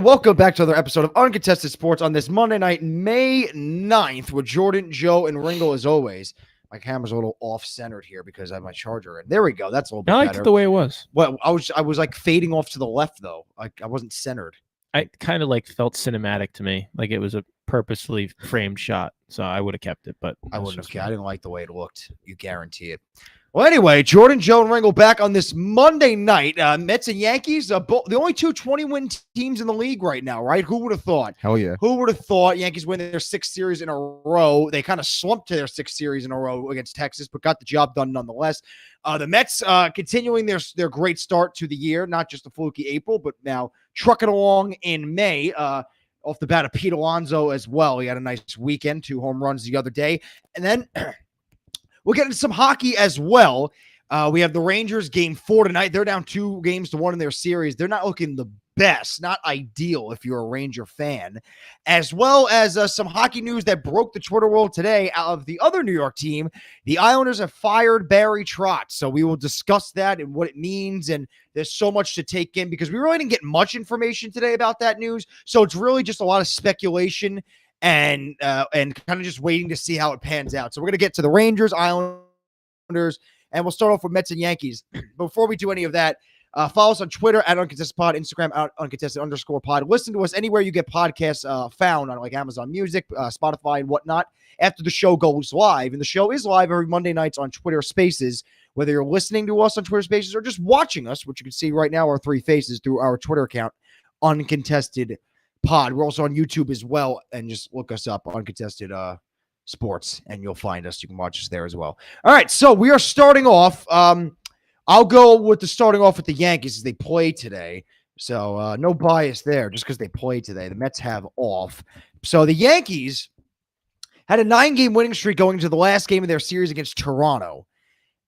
Welcome back to another episode of Uncontested Sports on this Monday night, May 9th, with Jordan, Joe, and Ringle as always. My camera's a little off-centered here because I have my charger in. There we go. That's a little bit I liked better. it the way it was. Well, I was like fading off to the left though. I wasn't centered. I kind of like felt cinematic to me, like it was a purposely framed shot. So I would have kept it, but I wouldn't have cared. I didn't like the way it looked. You guarantee it. Well, anyway, Jordan, Joe, and Ringle back on this Monday night. Mets and Yankees, the only two 20-win teams in the league right now, right? Who would have thought? Hell yeah. Who would have thought Yankees win their sixth series in a row? They kind of slumped to their sixth series in a row against Texas, but got the job done nonetheless. The Mets continuing their great start to the year, not just a fluky April, but now trucking along in May. Off the bat of Pete Alonso as well. He had a nice weekend, 2 home runs the other day. And then we'll get into some hockey as well. We have the Rangers game 4 tonight. They're down 2-1 in their series. They're not looking the best, not ideal if you're a Ranger fan, as well as some hockey news that broke the Twitter world today out of the other New York team. The Islanders have fired Barry Trotz. So we will discuss that and what it means. And there's so much to take in because we really didn't get much information today about that news. So it's really just a lot of speculation and kind of just waiting to see how it pans out. So we're going to get to the Rangers, Islanders, and we'll start off with Mets and Yankees. Before we do any of that, follow us on Twitter at @UncontestedPod, Instagram at @Uncontested_pod. Listen to us anywhere you get podcasts found on like Amazon Music, Spotify, and whatnot. After the show goes live, and the show is live every Monday nights on Twitter Spaces. Whether you're listening to us on Twitter Spaces or just watching us, which you can see right now, our 3 faces through our Twitter account, Uncontested Pod. We're also on YouTube as well, and just look us up, Uncontested Sports, and you'll find us. You can watch us there as well. All right, so we are starting off. I'll go with starting off with the Yankees as they play today. So no bias there, just because they play today. The Mets have off. So the Yankees had a 9-game winning streak going into the last game of their series against Toronto,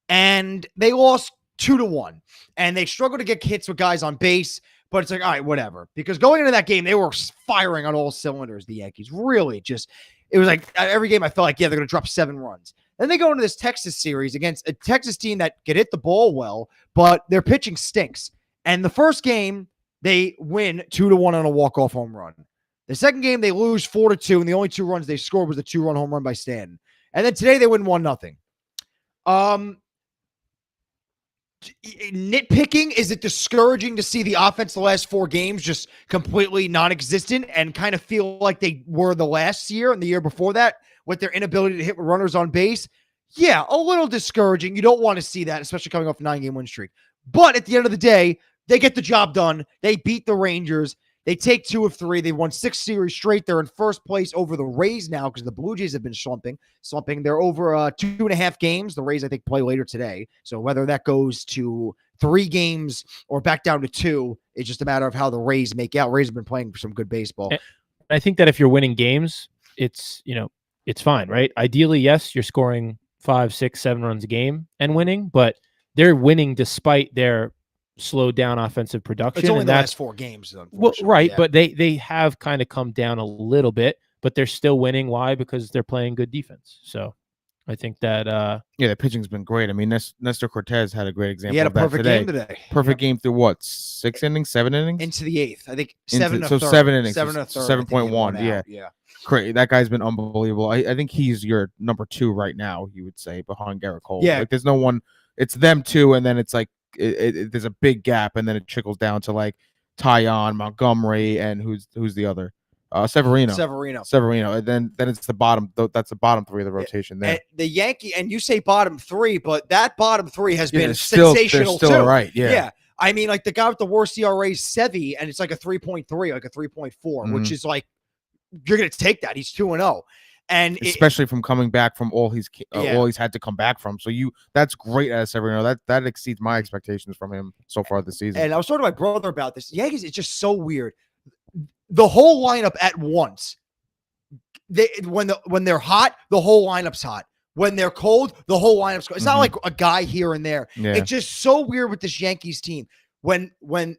and they lost 2-1. And they struggled to get hits with guys on base. But it's like, all right, whatever. Because going into that game, they were firing on all cylinders, the Yankees. Really just, it was like every game I felt like, yeah, they're going to drop 7 runs. Then they go into this Texas series against a Texas team that can hit the ball well, but their pitching stinks. And the first game, they win 2-1 on a walk-off home run. The second game, they lose 4-2, and the only 2 runs they scored was the 2-run home run by Stanton. And then today, they win 1-0. Nitpicking, is it discouraging to see the offense the last 4 games just completely non-existent and kind of feel like they were the last year and the year before that with their inability to hit with runners on base? Yeah, a little discouraging. You don't want to see that, especially coming off a 9-game win streak. But at the end of the day, they get the job done. They beat the Rangers. They take 2 of 3. They won 6 series straight. They're in first place over the Rays now because the Blue Jays have been slumping. They're over 2.5 games. The Rays, I think, play later today. So whether that goes to 3 games or back down to 2, it's just a matter of how the Rays make out. Rays have been playing some good baseball. I think that if you're winning games, it's fine, right? Ideally, yes, you're scoring 5, 6, 7 runs a game and winning, but they're winning despite their slowed down offensive production. It's only and the last 4 games, well, right, yeah. But they have kind of come down a little bit, but they're still winning. Why? Because they're playing good defense. So I think that the pitching's been great. I mean, Nestor Cortez had a great example. He had a of that perfect game today. Perfect game through what? 6 innings, 7 innings into the 8th. I think 7 7 innings, 7.1. Yeah. Great. That guy's been unbelievable. I think he's your number 2 right now. You would say behind Garrett Cole. Yeah, like there's no one. It's them 2, and then it's like. There's a big gap, and then it trickles down to like Tyon, Montgomery, and who's the other? Severino, and then it's the bottom. That's the bottom 3 of the rotation there. And the Yankee, and you say bottom 3, but that bottom 3 has been sensational still too. Right? Yeah. I mean, like the guy with the worst ERA, Sevy, and it's like a 3.3, like a 3.4, which is like you're gonna take that. He's 2-0. And especially from coming back from all he's had to come back from. So that's great as Severino. That exceeds my expectations from him so far this season. And I was talking to my brother about this. Yankees, it's just so weird. The whole lineup at once. When they're hot, the whole lineup's hot. When they're cold, the whole lineup's cold. It's not like a guy here and there. Yeah. It's just so weird with this Yankees team. When one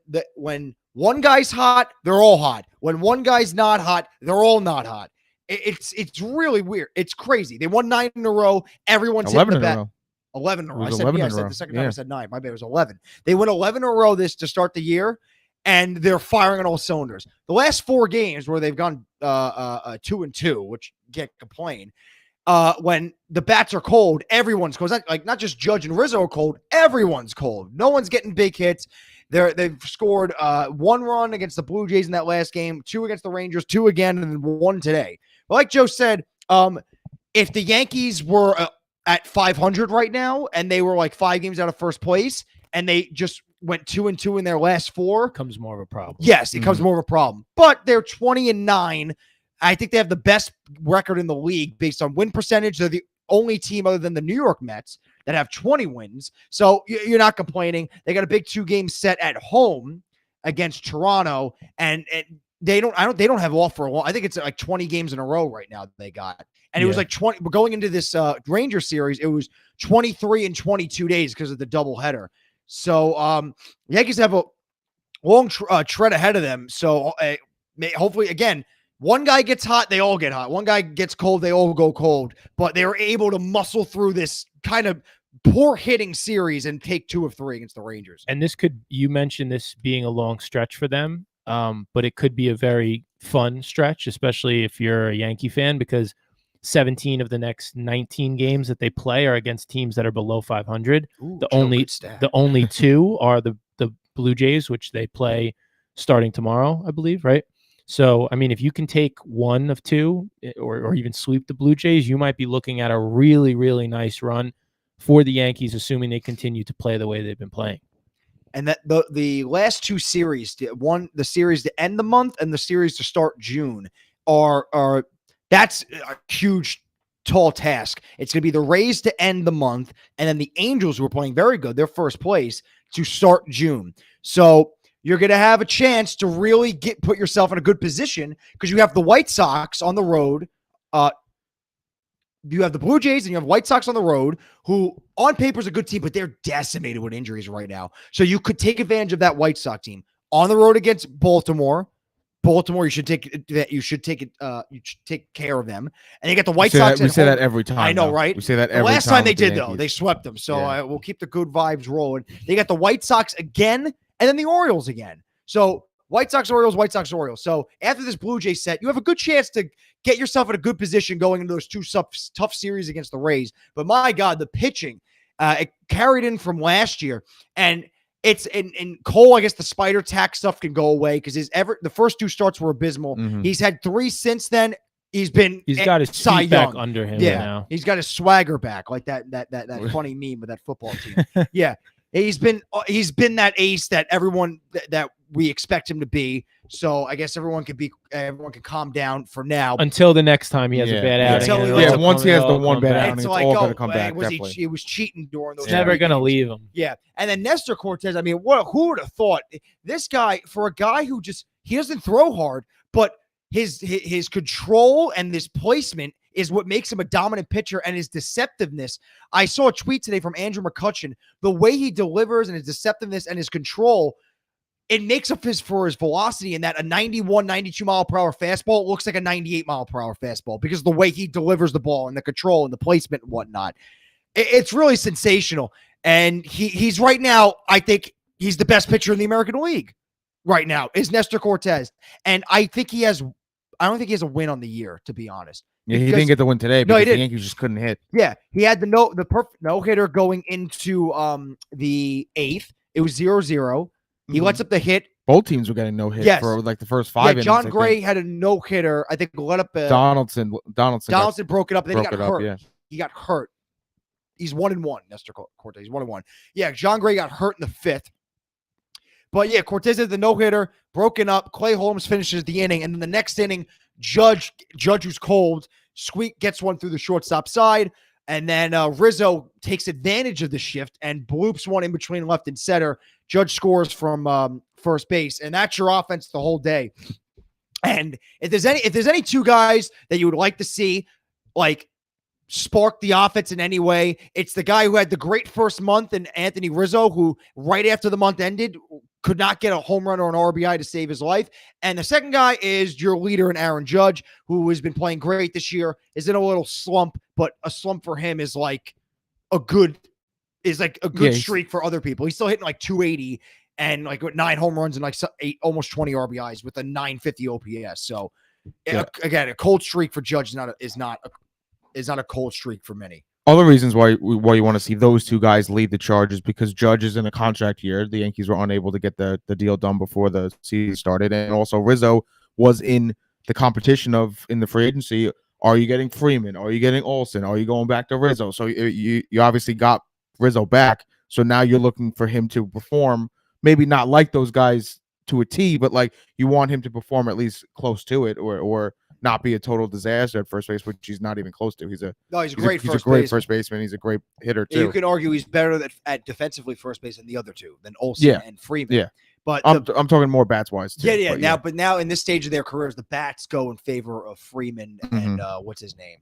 guy's hot, they're all hot. When one guy's not hot, they're all not hot. It's really weird. It's crazy. They won 9 in a row. Everyone's 11 hitting the in a bat. row. 11 in a row. I said 11 yeah. in I a said row. the second time I said 9. My bad. It was 11. They won 11 in a row this to start the year, and they're firing on all cylinders. The last 4 games where they've gone 2-2, which can't complain. When the bats are cold, everyone's cold. Not just Judge and Rizzo are cold. Everyone's cold. No one's getting big hits. They've scored 1 run against the Blue Jays in that last game, 2 against the Rangers, 2 again, and then 1 today. But like Joe said, if the Yankees were at 500 right now and they were like 5 games out of first place and they just went 2-2 in their last 4, becomes more of a problem. Yes, it becomes more of a problem. But they're 20-9. I think they have the best record in the league based on win percentage. They're the only team other than the New York Mets that have 20 wins. So you're not complaining. They got a big 2-game set at home against Toronto, and they don't have off for a while. I think it's like 20 games in a row right now that they got. And it was like 20. We're going into this Ranger series. It was 23 in 22 days because of the doubleheader. So the Yankees have a long tread ahead of them. So hopefully, again, one guy gets hot, they all get hot. One guy gets cold, they all go cold. But they were able to muscle through this kind of poor hitting series and take 2 of 3 against the Rangers. And you mentioned this being a long stretch for them, but it could be a very fun stretch, especially if you're a Yankee fan, because 17 of the next 19 games that they play are against teams that are below 500. Ooh, the only 2 are the Blue Jays, which they play starting tomorrow, I believe, right? So, I mean, if you can take 1 of 2 or even sweep the Blue Jays, you might be looking at a really, really nice run for the Yankees, assuming they continue to play the way they've been playing. And that the last 2 series, the series to end the month and the series to start June, that's a huge, tall task. It's going to be the Rays to end the month, and then the Angels, who are playing very good, their first place, to start June. So you're going to have a chance to really put yourself in a good position because you have the White Sox on the road. You have the Blue Jays and you have White Sox on the road, who on paper is a good team, but they're decimated with injuries right now. So you could take advantage of that White Sox team on the road against Baltimore. You should take care of them. And you get the White Sox. We say that every time. I know, right? We say that every time. Last time they did, though, they swept them. So we'll keep the good vibes rolling. They got the White Sox again, and then the Orioles again. So White Sox, Orioles, White Sox, Orioles. So after this Blue Jay set, you have a good chance to get yourself in a good position going into those 2 tough series against the Rays. But my God, the pitching, it carried in from last year. And it's in Cole, I guess the spider tack stuff can go away because the first 2 starts were abysmal. Mm-hmm. He's had 3 since then. He's got his Cy feet back Young under him now. He's got his swagger back, like that funny meme with that football team. Yeah. He's been that ace that everyone that we expect him to be. So I guess everyone can calm down for now until the next time he has a bad outing. Once he has the one bad outing, it's all going to come back. He was cheating during those. It's never going to leave him. Yeah, and then Nestor Cortez. I mean, who would have thought this guy, for a guy who he doesn't throw hard, but his control and this placement is what makes him a dominant pitcher, and his deceptiveness. I saw a tweet today from Andrew McCutcheon. The way he delivers and his deceptiveness and his control, it makes up for his velocity, in that a 91, 92 mile per hour fastball looks like a 98 mile per hour fastball because of the way he delivers the ball and the control and the placement and whatnot. It's really sensational. And he's right now, I think he's the best pitcher in the American League right now is Nestor Cortez. And I don't think he has a win on the year, to be honest. Yeah, he didn't get the win today because the Yankees just couldn't hit. Yeah, he had the perfect no-hitter going into the 8th. It was 0-0. He lets up the hit. Both teams were getting no hit for like the first 5 innings. John Gray had a no-hitter. I think let up Donaldson broke it up, and then he got hurt. Yeah. He got hurt. He's 1-1, Nestor Cortez. He's 1-1. Yeah, John Gray got hurt in the 5th. But yeah, Cortez had the no-hitter, broken up. Clay Holmes finishes the inning, and then the next inning, Judge who's cold, gets one through the shortstop side, and then Rizzo takes advantage of the shift and bloops one in between left and center. Judge scores from first base, and that's your offense the whole day. And if there's any 2 guys that you would like to see, like, spark the offense in any way, it's the guy who had the great first month, and Anthony Rizzo, who right after the month ended could not get a home run or an RBI to save his life. And the second guy is your leader in Aaron Judge, who has been playing great this year, is in a little slump, but a slump for him is like a good streak for other people. He's still hitting like 280, and like with 9 home runs and like 8, almost 20 RBIs with a 950 OPS. So again, a cold streak for Judge is not a cold streak for many. Other reasons why you want to see those two guys lead the charge is because Judge is in a contract year. The Yankees were unable to get the deal done before the season started, and also Rizzo was in the competition in the free agency. Are you getting Freeman? Are you getting Olsen? Are you going back to Rizzo? So you obviously got Rizzo back. So now you're looking for him to perform, maybe not like those guys to a T, but like you want him to perform at least close to it, or not be a total disaster at first base, which he's not even close to. He's a great first baseman. He's a great hitter too. You can argue he's better at defensively first base than the other two, than Olsen and Freeman. Yeah. But I'm talking more bats wise too. Yeah. Now in this stage of their careers, the bats go in favor of Freeman and what's his name?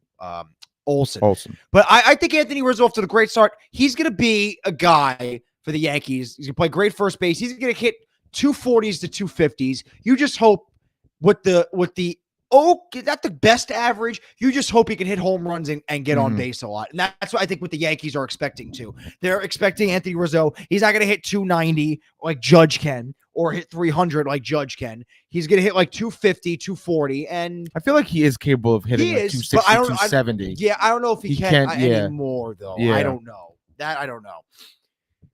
Olsen. But I think Anthony Rizzo, off to the great start. He's gonna be a guy for the Yankees. He's gonna play great first base. He's gonna hit 240s to 250s. You just hope with the not the best average. You just hope he can hit home runs and get on base a lot. And that's what I think what the Yankees are expecting too. They're expecting Anthony Rizzo. He's not going to hit 290 like Judge can, or hit 300 like Judge can. He's going to hit like 250, 240. And I feel like he is capable of hitting like 260, 270. I don't know if he can anymore though. Yeah. I don't know. I don't know.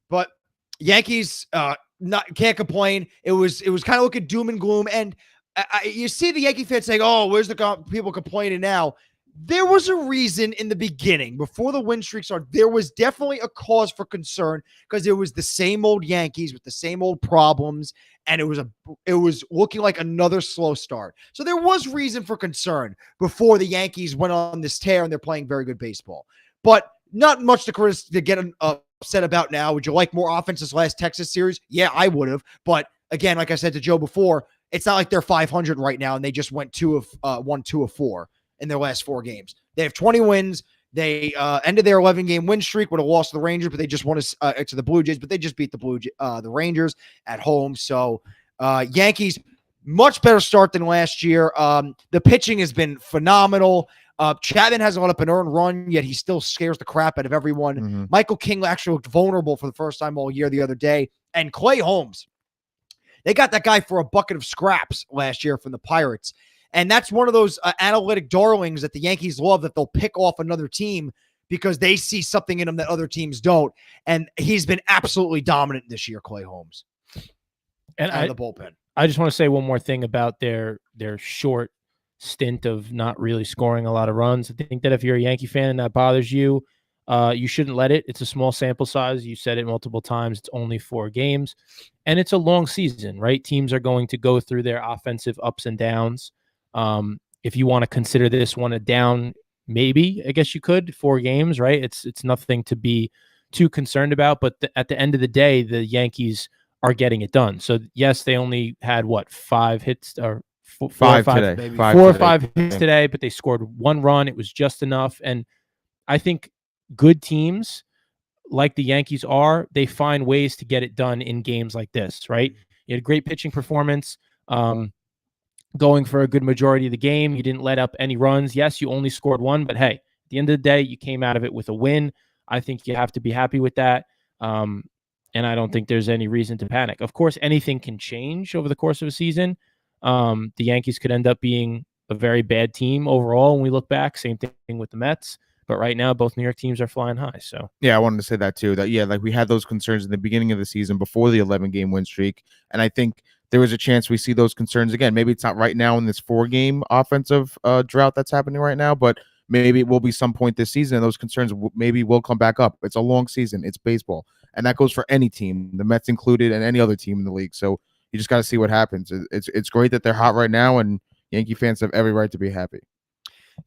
But Yankees can't complain. It was kind of looking doom and gloom. And you see the Yankee fans saying, "Oh, where's the people complaining now?" There was a reason in the beginning, before the win streak started. There was definitely a cause for concern because it was the same old Yankees with the same old problems, and it was looking like another slow start. So there was reason for concern before the Yankees went on this tear, and they're playing very good baseball. But not much to get upset about now. Would you like more offense this last Texas series? Yeah, I would have. But again, like I said to Joe before, it's not like they're 500 right now and they just won 2 of 4 in their last 4 games. They have 20 wins. They ended their 11-game win streak with a loss to the Rangers, but they just won to the Blue Jays, but they just beat the Rangers at home. So Yankees, much better start than last year. The pitching has been phenomenal. Chapman hasn't let up an earned run, yet he still scares the crap out of everyone. Michael King actually looked vulnerable for the first time all year the other day. And Clay Holmes, they got that guy for a bucket of scraps last year from the Pirates. And that's one of those analytic darlings that the Yankees love, that they'll pick off another team because they see something in him that other teams don't. And he's been absolutely dominant this year, Clay Holmes. And out of the bullpen. I just want to say one more thing about their short stint of not really scoring a lot of runs. I think that if you're a Yankee fan and that bothers you, you shouldn't let it. It's a small sample size. You said it multiple times. It's only 4 games. And it's a long season, right? Teams are going to go through their offensive ups and downs. If you want to consider this one a down, maybe, I guess you could, 4 games, right? It's nothing to be too concerned about. But at the end of the day, the Yankees are getting it done. So, yes, they only had, 5 hits or 4 or 5 today. 4 or 5 hits today, but they scored 1 run. It was just enough. And I think good teams like the Yankees they find ways to get it done in games like this, right? You had a great pitching performance, going for a good majority of the game. You didn't let up any runs. Yes, you only scored 1, but hey, at the end of the day, you came out of it with a win. I think you have to be happy with that. And I don't think there's any reason to panic. Of course, anything can change over the course of a season. The Yankees could end up being a very bad team overall when we look back. Same thing with the Mets. But right now, both New York teams are flying high. So yeah, I wanted to say that too. That like we had those concerns in the beginning of the season before the 11-game win streak, and I think there was a chance we see those concerns again. Maybe it's not right now in this 4-game offensive drought that's happening right now, but maybe it will be some point this season, and those concerns maybe will come back up. It's a long season. It's baseball, and that goes for any team, the Mets included, and any other team in the league. So you just got to see what happens. It's great that they're hot right now, and Yankee fans have every right to be happy.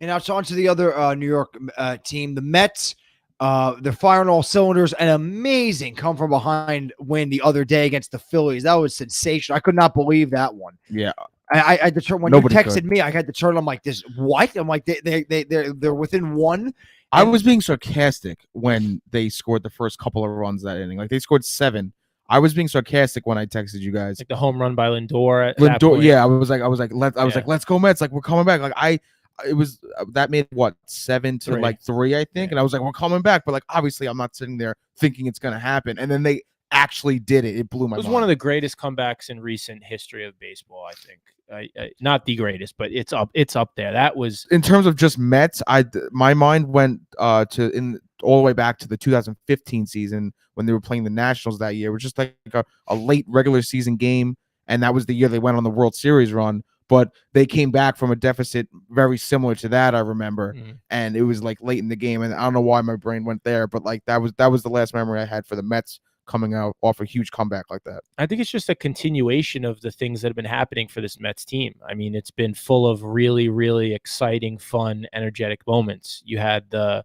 And now it's on to the other New York team, the Mets. They're firing all cylinders. An amazing come from behind win the other day against the Phillies. That was sensational. I could not believe that one. Yeah, I had to turn when Nobody you texted me. I had to turn. I'm like, this what? I'm like, they're within 1. I was being sarcastic when they scored the first couple of runs that inning. Like they scored 7. I was being sarcastic when I texted you guys. Like the home run by Lindor. Yeah, I was like, let's go Mets. Like we're coming back. Like it was that made 7 to 3, I think, and I was like, we're coming back, but like obviously I'm not sitting there thinking it's gonna happen. And then they actually did it. It blew my mind. It was one of the greatest comebacks in recent history of baseball, I think. Not the greatest, but it's up there. That was, in terms of just Mets. My mind went all the way back to the 2015 season when they were playing the Nationals that year. It was just like a late regular season game, and that was the year they went on the World Series run. But they came back from a deficit very similar to that, I remember, and it was like late in the game, and I don't know why my brain went there, but like that was the last memory I had for the Mets coming out off a huge comeback like that. I think it's just a continuation of the things that have been happening for this Mets team. I mean, it's been full of really, really exciting, fun, energetic moments. You had the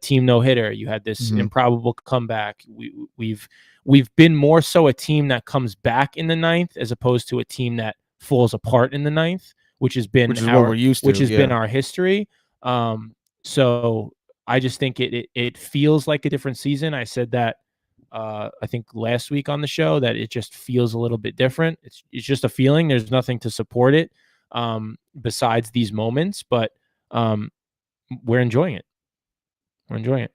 team no-hitter. You had this improbable comeback. We've been more so a team that comes back in the ninth as opposed to a team that falls apart in the ninth, which has been what we're used to, which has been our history. So I just think it feels like a different season. I said that I think last week on the show that it just feels a little bit different. It's just a feeling. There's nothing to support it besides these moments, but we're enjoying it. We're enjoying it.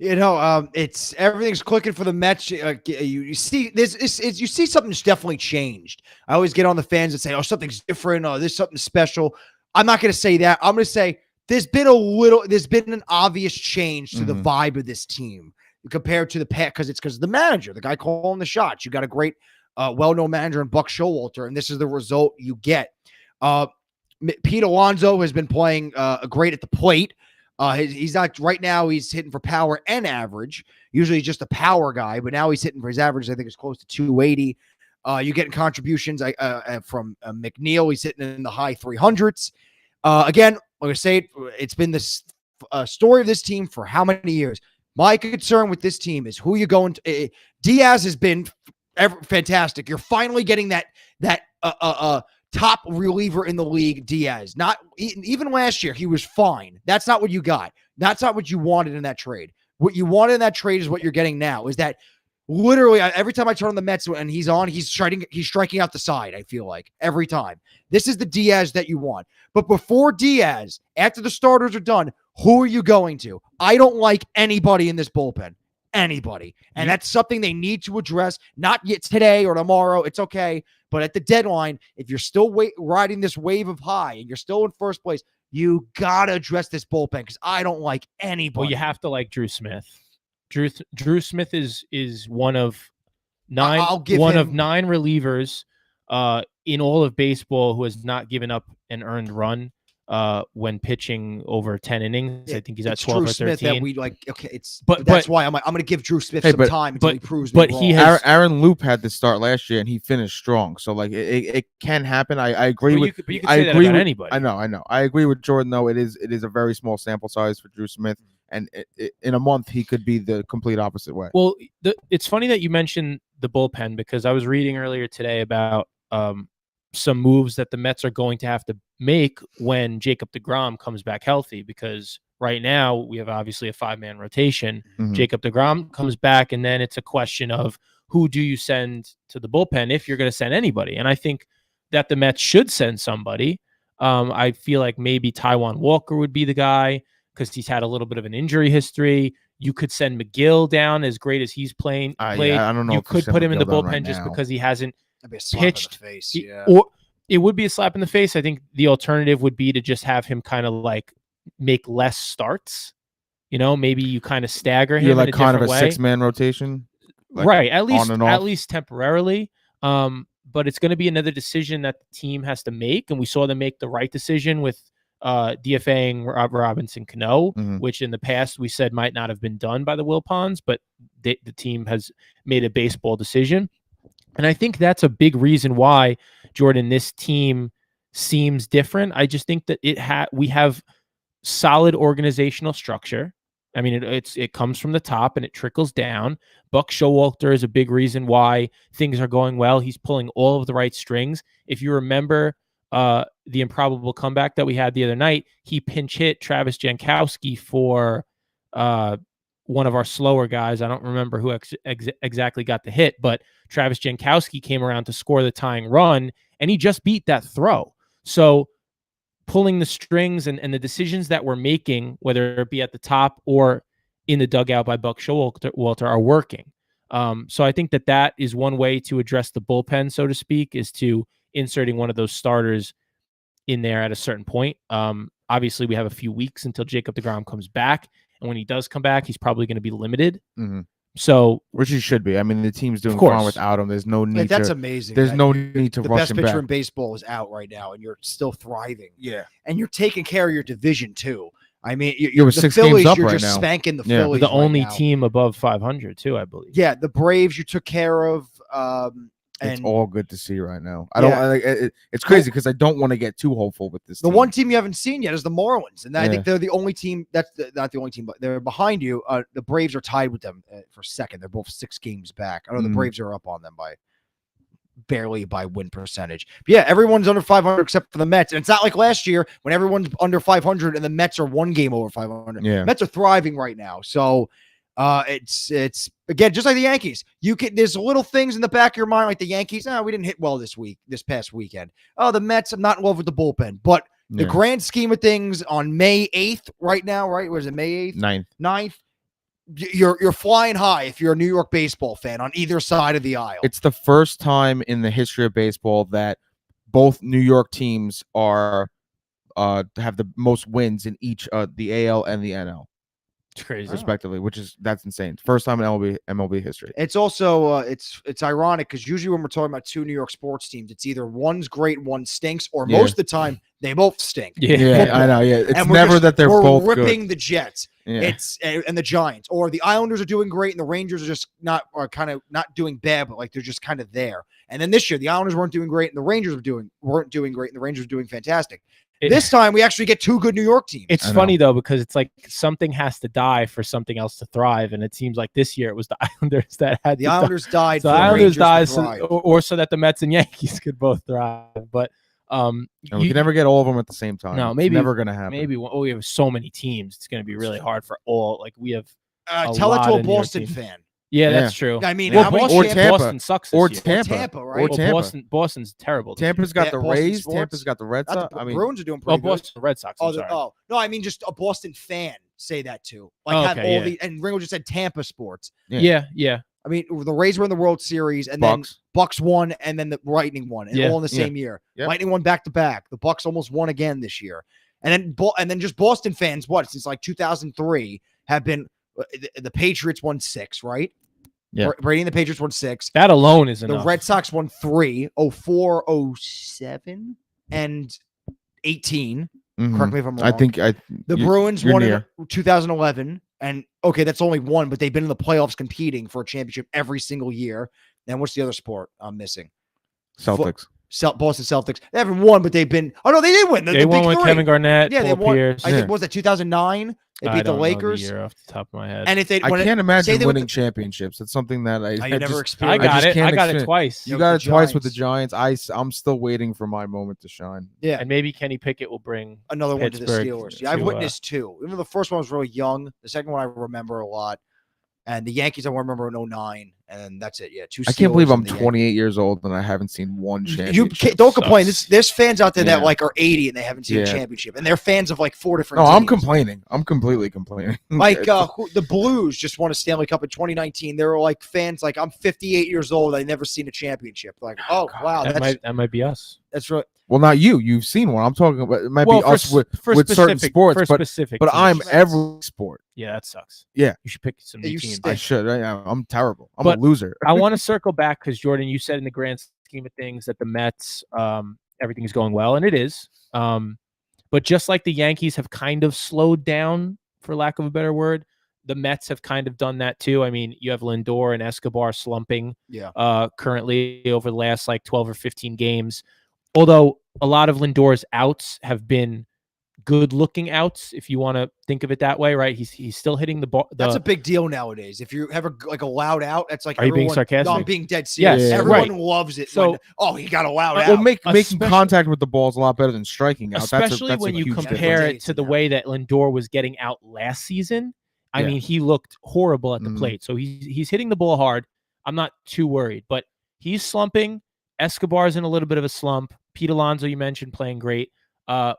You know, it's everything's clicking for the Mets. You see this, you see something's definitely changed. I always get on the fans and say, "Oh, something's different. Oh, there's something special." I'm not going to say that. I'm going to say there's been an obvious change to the vibe of this team compared to the past, because of the manager, the guy calling the shots. You got a great, well-known manager in Buck Showalter, and this is the result you get. Pete Alonso has been playing great at the plate. He's not right now. He's hitting for power and average. Usually just a power guy, but now he's hitting for his average. I think it's close to 280. You're getting contributions from McNeil. He's hitting in the high 300s. Again, like I say, it's been this story of this team for how many years? My concern with this team is who you're going to. Diaz has been fantastic. You're finally getting that top reliever in the league, Diaz. Not even last year, he was fine. That's not what you got. That's not what you wanted in that trade. What you wanted in that trade is what you're getting now. Is that literally every time I turn on the Mets and he's on, he's striking out the side. I feel like every time. This is the Diaz that you want. But before Diaz, after the starters are done, who are you going to? I don't like anybody in this bullpen. Anybody. And that's something they need to address. Not yet today or tomorrow. It's okay. But at the deadline, if you're still riding this wave of high and you're still in first place, you got to address this bullpen because I don't like anybody. Well, you have to like Drew Smith. Drew Smith is one of nine nine relievers in all of baseball who has not given up an earned run when pitching over 10 innings. I think he's at 12 Drew or 13. Smith that we like. Okay, that's why I'm going to give Drew Smith some time until he proves me wrong. He has Aaron Loop had to start last year and he finished strong. So like it can happen. I agree with. But you could say that about anybody. I know. I agree with Jordan though. It is a very small sample size for Drew Smith, and in a month he could be the complete opposite way. Well, it's funny that you mentioned the bullpen because I was reading earlier today about some moves that the Mets are going to have to make when Jacob deGrom comes back healthy, because right now we have obviously a 5-man rotation. Jacob deGrom comes back, and then it's a question of who do you send to the bullpen if you're going to send anybody. And I think that the Mets should send somebody. I feel like maybe Taijuan Walker would be the guy because he's had a little bit of an injury history. You could send McGill down, as great as he's played. Yeah, I don't know. You could put him in the bullpen right just now because he hasn't That'd be a slap pitched. in the face. Yeah. Or it would be a slap in the face. I think the alternative would be to just have him kind of like make less starts. You know, maybe you kind of stagger him. You're like in a kind of a different way. 6-man rotation, like right? At least temporarily. But it's going to be another decision that the team has to make, and we saw them make the right decision with DFAing Robinson Cano, which in the past we said might not have been done by the Wilpons, but the team has made a baseball decision. And I think that's a big reason why, Jordan, this team seems different. I just think that we have solid organizational structure. I mean, it comes from the top and it trickles down. Buck Showalter is a big reason why things are going well. He's pulling all of the right strings. If you remember the improbable comeback that we had the other night, he pinch hit Travis Jankowski for one of our slower guys. I don't remember who exactly got the hit, but Travis Jankowski came around to score the tying run, and he just beat that throw. So pulling the strings and the decisions that we're making, whether it be at the top or in the dugout by Buck Showalter, are working. So I think that is one way to address the bullpen, so to speak, is to inserting one of those starters in there at a certain point. Obviously, we have a few weeks until Jacob deGrom comes back. And when he does come back, he's probably going to be limited. Mm-hmm. So, which he should be. I mean, the team's doing fine without him. There's no need. That's amazing. There's no need to rush him back. The best pitcher in baseball is out right now, and you're still thriving. Yeah, and you're taking care of your division too. I mean, you're 6 games up right now. Spanking the Phillies. The only team above 500 too, I believe. Yeah, the Braves you took care of. It's all good to see right now. It's crazy because I don't want to get too hopeful with this. The one team you haven't seen yet is the Marlins, and I think they're the only team. Not the only team, but they're behind you. The Braves are tied with them for second. They're both 6 games back. I know the Braves are up on them barely by win percentage. But yeah, everyone's under 500 except for the Mets, and it's not like last year when everyone's under 500 and the Mets are 1 game over 500. Yeah, Mets are thriving right now, so. It's again just like the Yankees. There's little things in the back of your mind like the Yankees. We didn't hit well this past weekend. Oh, the Mets. I'm not in love with the bullpen, but the grand scheme of things on May 8th right now, right? Was it May 8th? 9th. You're flying high if you're a New York baseball fan on either side of the aisle. It's the first time in the history of baseball that both New York teams are have the most wins in each the AL and the NL. It's crazy, respectively, that's insane. First time in MLB history. It's also it's ironic because usually when we're talking about 2 New York sports teams, it's either one's great, one stinks, or most of the time they both stink. Yeah, I know. Yeah, it's never that they're both ripping good. The Jets. Yeah. It's and the Giants, or the Islanders are doing great, and the Rangers are just not doing bad, but like they're just kind of there. And then this year, the Islanders weren't doing great, and the Rangers weren't doing great, and the Rangers were doing fantastic. This time, we actually get 2 good New York teams. It's funny, though, because it's like something has to die for something else to thrive. And it seems like this year it was the Islanders that had the Islanders died. So the Islanders died or so that the Mets and Yankees could both thrive. But we can never get all of them at the same time. No, maybe it's never going to happen. Maybe we have so many teams. It's going to be really hard for all. Like we have tell it to a Boston fan. Yeah, that's true. I mean, Boston sucks. Or Tampa, right? Or Tampa. Boston's terrible. Tampa's got the Rays. Tampa's got the Red Sox. The Bruins are doing pretty good. Boston Red Sox. No, I mean just a Boston fan say that too. Like and Ringle just said Tampa sports. Yeah. I mean, the Rays were in the World Series, and then Bucks won, and then the Lightning won, and all in the same year. Yep. Lightning won back to back. The Bucks almost won again this year, and then just Boston fans. Since like 2003 have been the Patriots won 6, right? Yeah, Brady and the Patriots won 6. That alone is enough. The Red Sox won 3, 04, 07, and 18. Mm-hmm. Correct me if I'm wrong. I think the Bruins won in 2011, and okay, that's only 1, but they've been in the playoffs competing for a championship every single year. And what's the other sport I'm missing? Celtics. Boston Celtics. They haven't won, but they've been. Oh no, they did win. They won with Kevin Garnett. Yeah, they won. Pierce. I think was it 2009. They beat the Lakers. Know the year off the top of my head. And if I can't imagine winning championships. It's something that I never experienced. I got it twice. You got it twice with the Giants. I'm still waiting for my moment to shine. Yeah, and maybe Kenny Pickett will bring another one to the Steelers. Yeah, I've witnessed 2. Even the first one was really young. The second one I remember a lot. And the Yankees, I remember in 2009, and that's it. Yeah, 2 Steelers. I can't believe I'm 28 years old and I haven't seen one championship. You don't complain. There's fans out there that like are 80 and they haven't seen a championship, and they're fans of like 4 different. No, teams. I'm complaining. I'm completely complaining. Like the Blues just won a Stanley Cup in 2019. They were like fans. Like I'm 58 years old. I've never seen a championship. Like wow, that might be us. That's right. Well, not you. You've seen one. I'm talking about. It might be us with certain sports, but I'm every sport. Yeah, that sucks. Yeah, you should pick some new teams. I should. I'm terrible. I'm a loser. I want to circle back because Jordan, you said in the grand scheme of things that the Mets, everything is going well, and it is. But just like the Yankees have kind of slowed down, for lack of a better word, the Mets have kind of done that too. I mean, you have Lindor and Escobar slumping. Currently over the last like 12 or 15 games. Although a lot of Lindor's outs have been good-looking outs, if you want to think of it that way, right? He's still hitting the ball. That's a big deal nowadays. If you have a loud out, that's like. Are you being sarcastic? No, I'm being dead serious. Yes, everyone loves it. So, he got a loud out. Well, making contact with the ball is a lot better than striking out. Especially when you compare it to the way that Lindor was getting out last season. I mean, he looked horrible at the plate. So he's hitting the ball hard. I'm not too worried, but he's slumping. Escobar's in a little bit of a slump. Pete Alonso, you mentioned, playing great.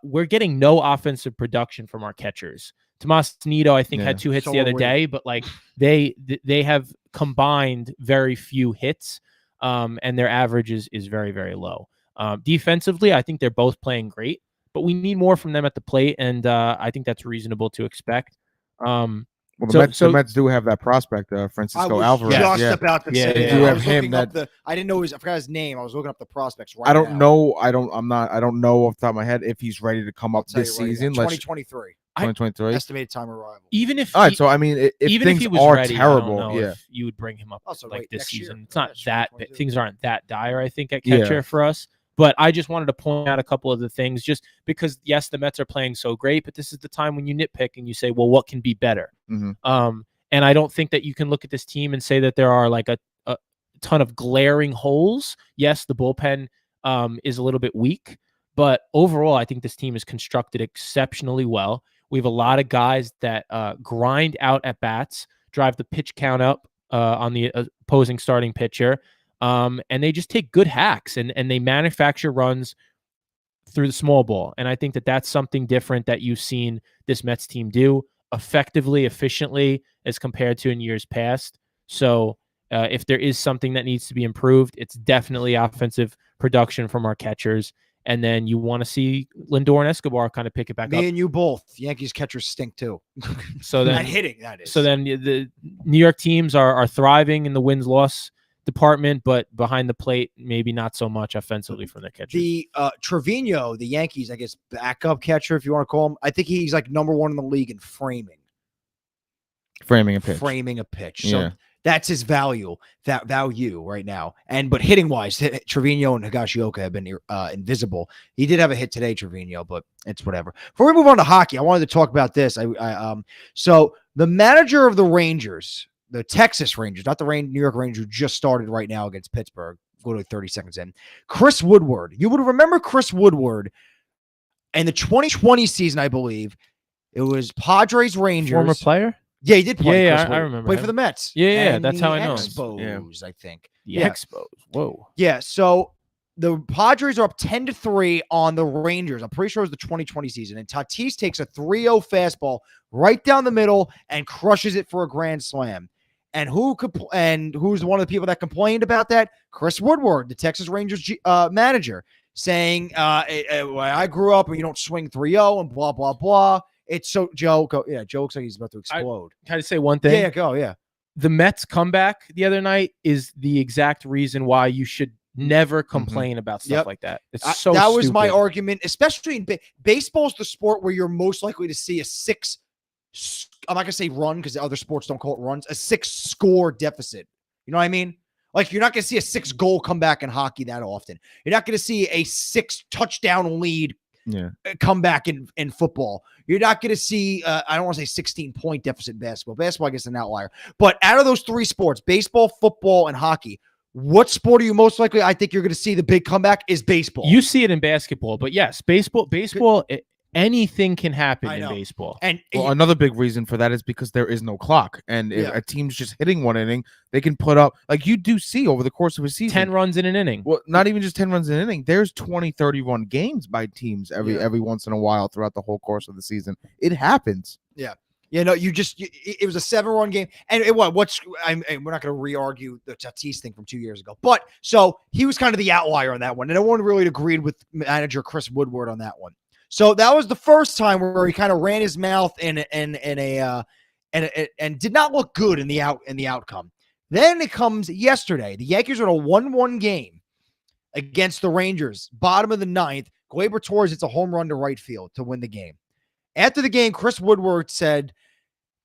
We're getting no offensive production from our catchers. Tomas Nido, I think, had 2 hits the other day, but like they have combined very few hits, and their average is very, very low. Defensively, I think they're both playing great, but we need more from them at the plate, and I think that's reasonable to expect. Well, the Mets do have that prospect, Francisco Alvarez. Just about to say. They do have him. I didn't know I forgot his name. I was looking up the prospects. I don't know. I don't know off the top of my head if he's ready to come up this season. 2023. 2023. Estimated time arrival. Even if all right, so I mean, if things are ready, terrible, if you would bring him up this season. It's not that things aren't that dire, I think, at catcher for us. But I just wanted to point out a couple of the things, just because, yes, the Mets are playing so great, but this is the time when you nitpick and you say, well, what can be better? And I don't think that you can look at this team and say that there are like a ton of glaring holes. Yes, the bullpen is a little bit weak, but overall, I think this team is constructed exceptionally well. We have a lot of guys that grind out at bats, drive the pitch count up on the opposing starting pitcher. And they just take good hacks and they manufacture runs through the small ball. And I think that that's something different that you've seen this Mets team do effectively, efficiently, as compared to in years past. So if there is something that needs to be improved, it's definitely offensive production from our catchers. And then you want to see Lindor and Escobar kind of pick it back up. Me and you both. Yankees catchers stink too. So then not hitting, that is. So then the New York teams are thriving in the wins-loss department, but behind the plate, maybe not so much offensively from their catchers. The Trevino, the Yankees, I guess, backup catcher, if you want to call him, I think he's like number one in the league in framing a pitch. So that's his value right now. But hitting wise, Trevino and Higashioka have been invisible. He did have a hit today, Trevino, but it's whatever. Before we move on to hockey, I wanted to talk about this. So the manager of the Rangers, the Texas Rangers, not the New York Rangers, who just started right now against Pittsburgh, literally 30 seconds in. Chris Woodward. You would remember Chris Woodward in the 2020 season, I believe. It was Padres Rangers. Former player? Yeah, he did play. Yeah, I remember. Play for the Mets. Yeah, that's how I know. Expos, I think. The Expos. Whoa. Yeah, so the Padres are up 10-3 on the Rangers. I'm pretty sure it was the 2020 season. And Tatis takes a 3-0 fastball right down the middle and crushes it for a grand slam. And who's one of the people that complained about that? Chris Woodward, the Texas Rangers manager, saying, I grew up and you don't swing 3-0 and blah, blah, blah. It's so Joe looks like he's about to explode. Can I say one thing? Yeah, go. Yeah. The Mets comeback the other night is the exact reason why you should never complain about stuff like that. It's so that stupid. was my argument, especially in baseball's the sport where you're most likely to see I'm not gonna say run because other sports don't call it runs, a 6-score deficit. You know what I mean? Like, you're not gonna see a 6-goal comeback in hockey that often. You're not gonna see a 6-touchdown lead come back in football. You're not going to see, I don't want to say 16-point deficit in basketball. Basketball, I guess, is an outlier. But out of those three sports, baseball, football, and hockey, what sport are you most likely, I think you're going to see the big comeback is baseball. You see it in basketball, but yes, baseball, anything can happen in baseball. And another big reason for that is because there is no clock. And if a team's just hitting one inning, they can put up, like you do see over the course of a season, 10 runs in an inning. Well, not even just 10 runs in an inning. There's 20, 30 run games by teams every once in a while throughout the whole course of the season. It happens. Yeah. You know, it was a 7-run game. And we're not going to re-argue the Tatis thing from 2 years ago. But so he was kind of the outlier on that one. And no one really agreed with manager Chris Woodward on that one. So that was the first time where he kind of ran his mouth and did not look good in the outcome. Then it comes yesterday. The Yankees are in a 1-1 game against the Rangers, bottom of the ninth. Gleyber Torres hits a home run to right field to win the game. After the game, Chris Woodward said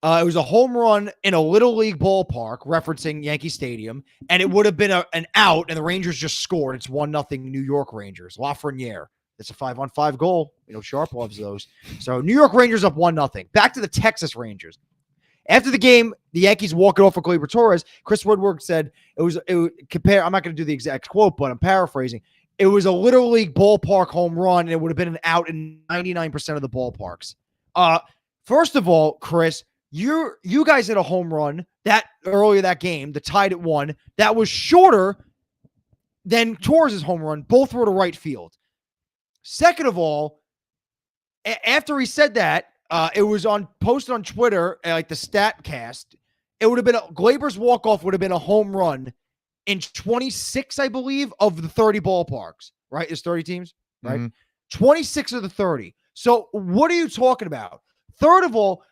it was a home run in a Little League ballpark, referencing Yankee Stadium, and it would have been an out, and the Rangers just scored. It's 1-0 New York Rangers. Lafreniere. It's a 5-on-5 goal. You know, Sharp loves those. So New York Rangers up 1-0. Back to the Texas Rangers. After the game, the Yankees walk it off for Gleyber Torres. Chris Woodward said it compare. I'm not going to do the exact quote, but I'm paraphrasing. It was a Little League ballpark home run, and it would have been an out in 99% of the ballparks. First of all, Chris, you guys hit a home run that earlier that game, the tied at 1. That was shorter than Torres' home run. Both were to right field. Second of all, after he said that, it was posted on Twitter, like the StatCast, it would have been Glaber's walk-off would have been a home run in 26, I believe, of the 30 ballparks, right? There's 30 teams, right? Mm-hmm. 26 of the 30. So what are you talking about? Third of all,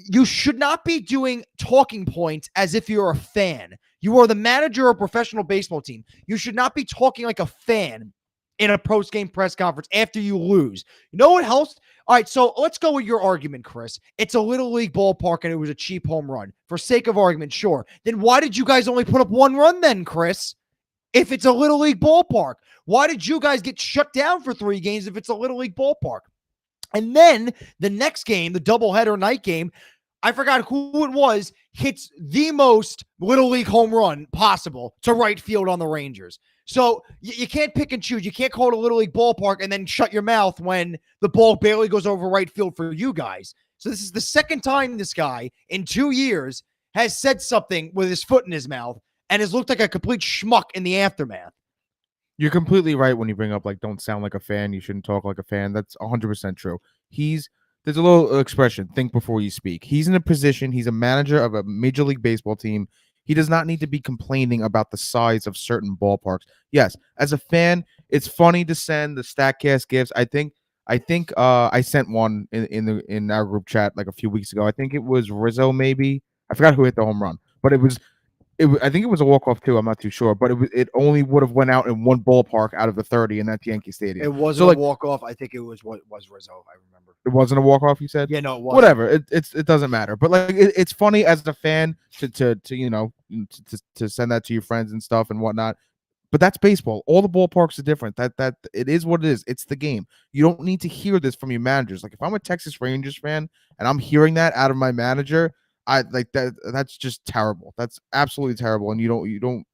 you should not be doing talking points as if you're a fan. You are the manager of a professional baseball team. You should not be talking like a fan in a post-game press conference after you lose. You know what helps? All right, so let's go with your argument, Chris. It's a little league ballpark and it was a cheap home run. For sake of argument, sure. Then why did you guys only put up one run then, Chris? If it's a little league ballpark, why did you guys get shut down for 3 games if it's a little league ballpark? And then the next game, the doubleheader night game, I forgot who it was, hits the most little league home run possible to right field on the Rangers. So you can't pick and choose. You can't call it a little league ballpark and then shut your mouth when the ball barely goes over right field for you guys. So this is the second time this guy in 2 years has said something with his foot in his mouth and has looked like a complete schmuck in the aftermath. You're completely right when you bring up, like, don't sound like a fan. You shouldn't talk like a fan. That's 100% true. There's a little expression, think before you speak. He's in a position, he's a manager of a Major League Baseball team. He does not need to be complaining about the size of certain ballparks. Yes, as a fan, it's funny to send the StatCast gifts. I think I sent one in our group chat like a few weeks ago. I think it was Rizzo, maybe. I forgot who hit the home run, but I think it was a walk-off too. I'm not too sure, but it only would have went out in one ballpark out of the 30, and that's Yankee Stadium. It wasn't a walk-off. I think it was Rizzo. I remember. It wasn't a walk-off. You said? Yeah, no, it wasn't. Whatever. It doesn't matter. But like, it's funny as a fan to send that to your friends and stuff and whatnot. But that's baseball. All the ballparks are different. That it is what it is. It's the game. You don't need to hear this from your managers. Like, if I'm a Texas Rangers fan and I'm hearing that out of my manager, I like that. That's just terrible. That's absolutely terrible. And you don't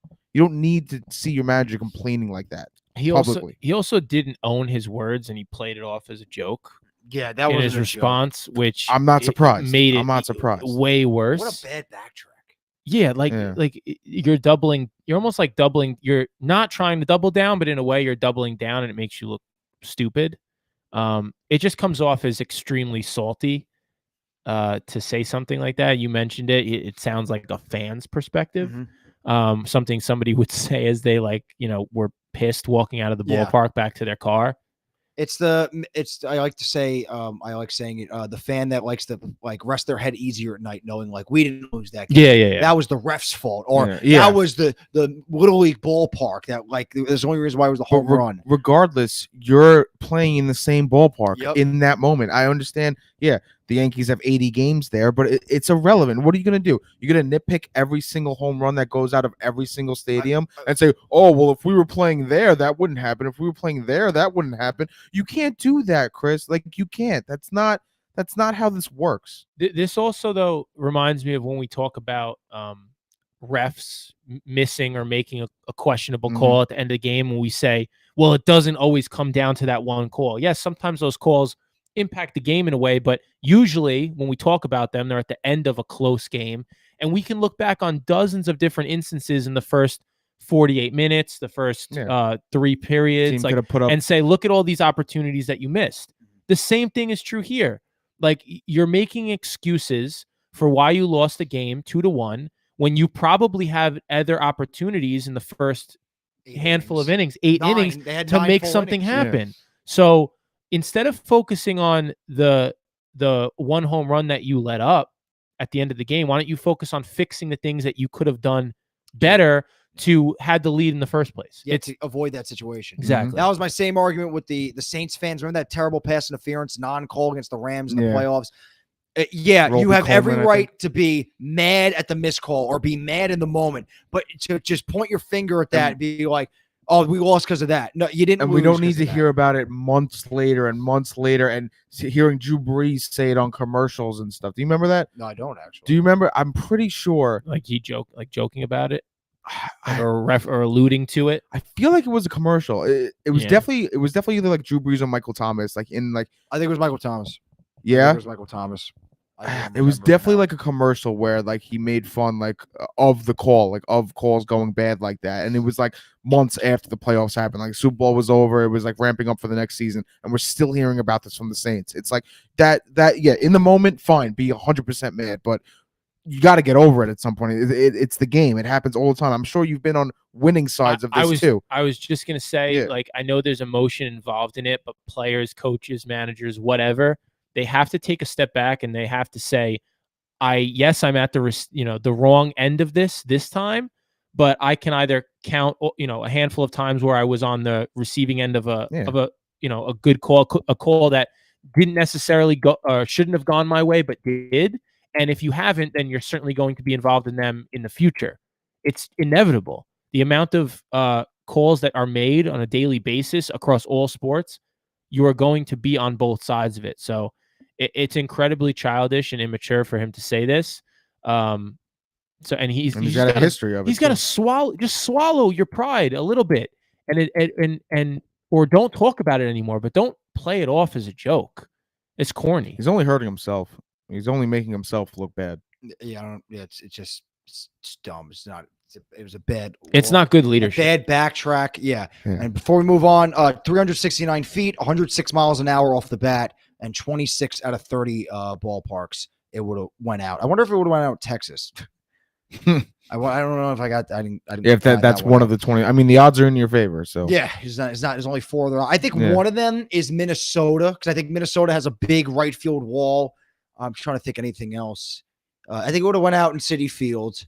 need to see your manager complaining like that. He also didn't own his words, and he played it off as a joke. Yeah, that was his response, which I'm not surprised. I'm not surprised. Way worse. What a bad backtrack. Yeah, like you're doubling. You're almost like doubling. You're not trying to double down, but in a way, you're doubling down, and it makes you look stupid. It just comes off as extremely salty. To say something like that. You mentioned it. It sounds like a fan's perspective. Mm-hmm. Something somebody would say as they were pissed walking out of the ballpark back to their car. I like to say, I like saying it, the fan that likes to rest their head easier at night, knowing we didn't lose that game. Yeah. That was the ref's fault, or that was the little league ballpark that there's the only reason why it was the home run. Regardless, you're playing in the same ballpark in that moment. I understand. Yeah, the Yankees have 80 games there, but it's irrelevant. What are you going to do? You're going to nitpick every single home run that goes out of every single stadium and say, oh, well, if we were playing there, that wouldn't happen. If we were playing there, that wouldn't happen. You can't do that, Chris. You can't. That's not how this works. This also, though, reminds me of when we talk about refs missing or making a questionable call at the end of the game, when we say, well, it doesn't always come down to that one call. Yes, sometimes those calls impact the game in a way, but usually when we talk about them, they're at the end of a close game, and we can look back on dozens of different instances in the first 48 minutes, the first 3 periods, and say, look at all these opportunities that you missed. The same thing is true here. You're making excuses for why you lost the game 2-1 when you probably have other opportunities in the first handful of innings, 8 innings, to make something happen. So instead of focusing on the one home run that you let up at the end of the game, why don't you focus on fixing the things that you could have done better to had the lead in the first place? To avoid that situation. Exactly. That was my same argument with the Saints fans. Remember that terrible pass interference non-call against the Rams in the playoffs? You have every right to be mad at the missed call or be mad in the moment, but to just point your finger at that and be like, oh, we lost because of that. No, you didn't. And we don't need to hear about it months later and hearing Drew Brees say it on commercials and stuff. Do you remember that? No, I don't actually. Do you remember? I'm pretty sure. Joking about it, or alluding to it. I feel like it was a commercial. It was definitely either like Drew Brees or Michael Thomas. I think it was Michael Thomas. Yeah, it was Michael Thomas. It was definitely like a commercial where he made fun of the call, of calls going bad like that, and it was months after the playoffs happened. Super Bowl was over, it was ramping up for the next season, and we're still hearing about this from the Saints. It's that in the moment, fine, be 100% mad, but you got to get over it at some point. It's the game. It happens all the time. I'm sure you've been on winning sides of this too. I was just going to say, like, I know there's emotion involved in it, but players, coaches, managers, whatever, they have to take a step back and they have to say, I'm at the wrong end of this time, but I can either count, a handful of times where I was on the receiving end of a good call, a call that didn't necessarily go or shouldn't have gone my way, but did. And if you haven't, then you're certainly going to be involved in them in the future. It's inevitable. The amount of calls that are made on a daily basis across all sports, you are going to be on both sides of it. So it's incredibly childish and immature for him to say this. And he's got a history of it. He's got to swallow your pride a little bit, or don't talk about it anymore. But don't play it off as a joke. It's corny. He's only hurting himself. He's only making himself look bad. Yeah, it's dumb. It's not. It was a bad. It's not good leadership. Bad backtrack. Yeah. And before we move on, 369 feet, 106 miles an hour off the bat, and 26 out of 30 ballparks. It would have went out. I wonder if it would have went out in Texas. I don't know if I got. I didn't. If that's one of the 20. I mean, the odds are in your favor. So yeah, it's not. There's only 4 of them. I think one of them is Minnesota, because I think Minnesota has a big right field wall. I'm trying to think anything else. I think it would have went out in Citi Field.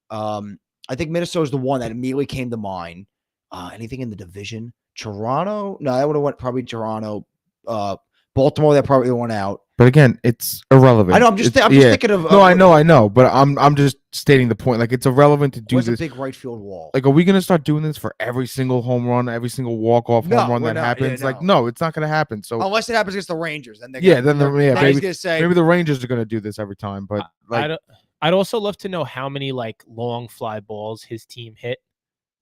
I think Minnesota's the one that immediately came to mind. Anything in the division? Toronto? No, that would have went probably Toronto. Baltimore, that probably went out. But again, it's irrelevant. I know. I'm just thinking of. No, I know. But I'm just stating the point. Like, it's irrelevant to do this. A big right field wall. Like, are we gonna start doing this for every single home run, every single walk-off home run that happens? Like, no, it's not gonna happen. So unless it happens against the Rangers, then maybe the Rangers are gonna do this every time. But I'd also love to know how many like long fly balls his team hit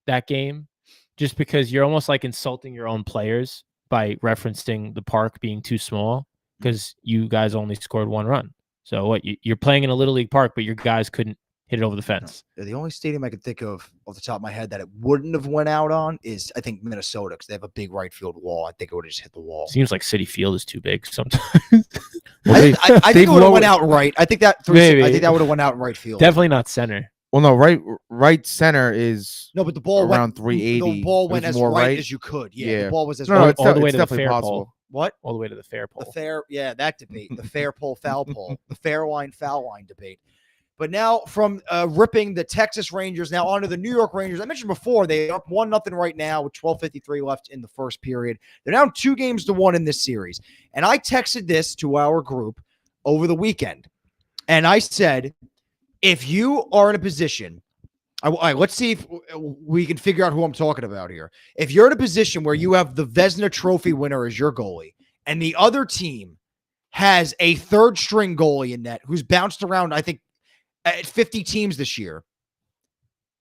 that game, just because you're almost like insulting your own players by referencing the park being too small, because you guys only scored 1 run. So what, you're playing in a little league park, but your guys couldn't hit it over the fence. The only stadium I could think of off the top of my head that it wouldn't have went out on is, I think, Minnesota, because they have a big right field wall. I think it would have just hit the wall. Seems like Citi Field is too big sometimes. I think it would have went out right. I think that would have went out in right field. Definitely not center. Well, no, right center is but the ball around went 380. The ball went as right as you could. Yeah, the ball was as all the way to the fair pole. What? All the way to the fair pole. That debate. The fair pole, foul pole. The fair line, foul line debate. But now from ripping the Texas Rangers now onto the New York Rangers. I mentioned before, they are up 1-0 right now with 12:53 left in the first period. They're down 2-1 in this series. And I texted this to our group over the weekend. And I said, if you are in a position, let's see if we can figure out who I'm talking about here. If you're in a position where you have the Vezina Trophy winner as your goalie, and the other team has a third string goalie in net who's bounced around, I think, at 50 teams this year,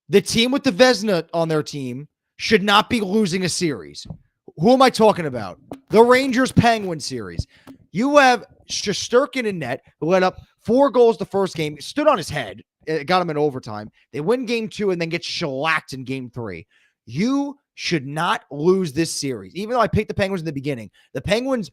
the team with the Vezina on their team should not be losing a series. Who am I talking about? The Rangers-Penguins series. You have Shesterkin in net, who let up 4 goals the first game, stood on his head. It got him in overtime. They win game 2 and then get shellacked in game 3. You should not lose this series. Even though I picked the Penguins in the beginning, the Penguins,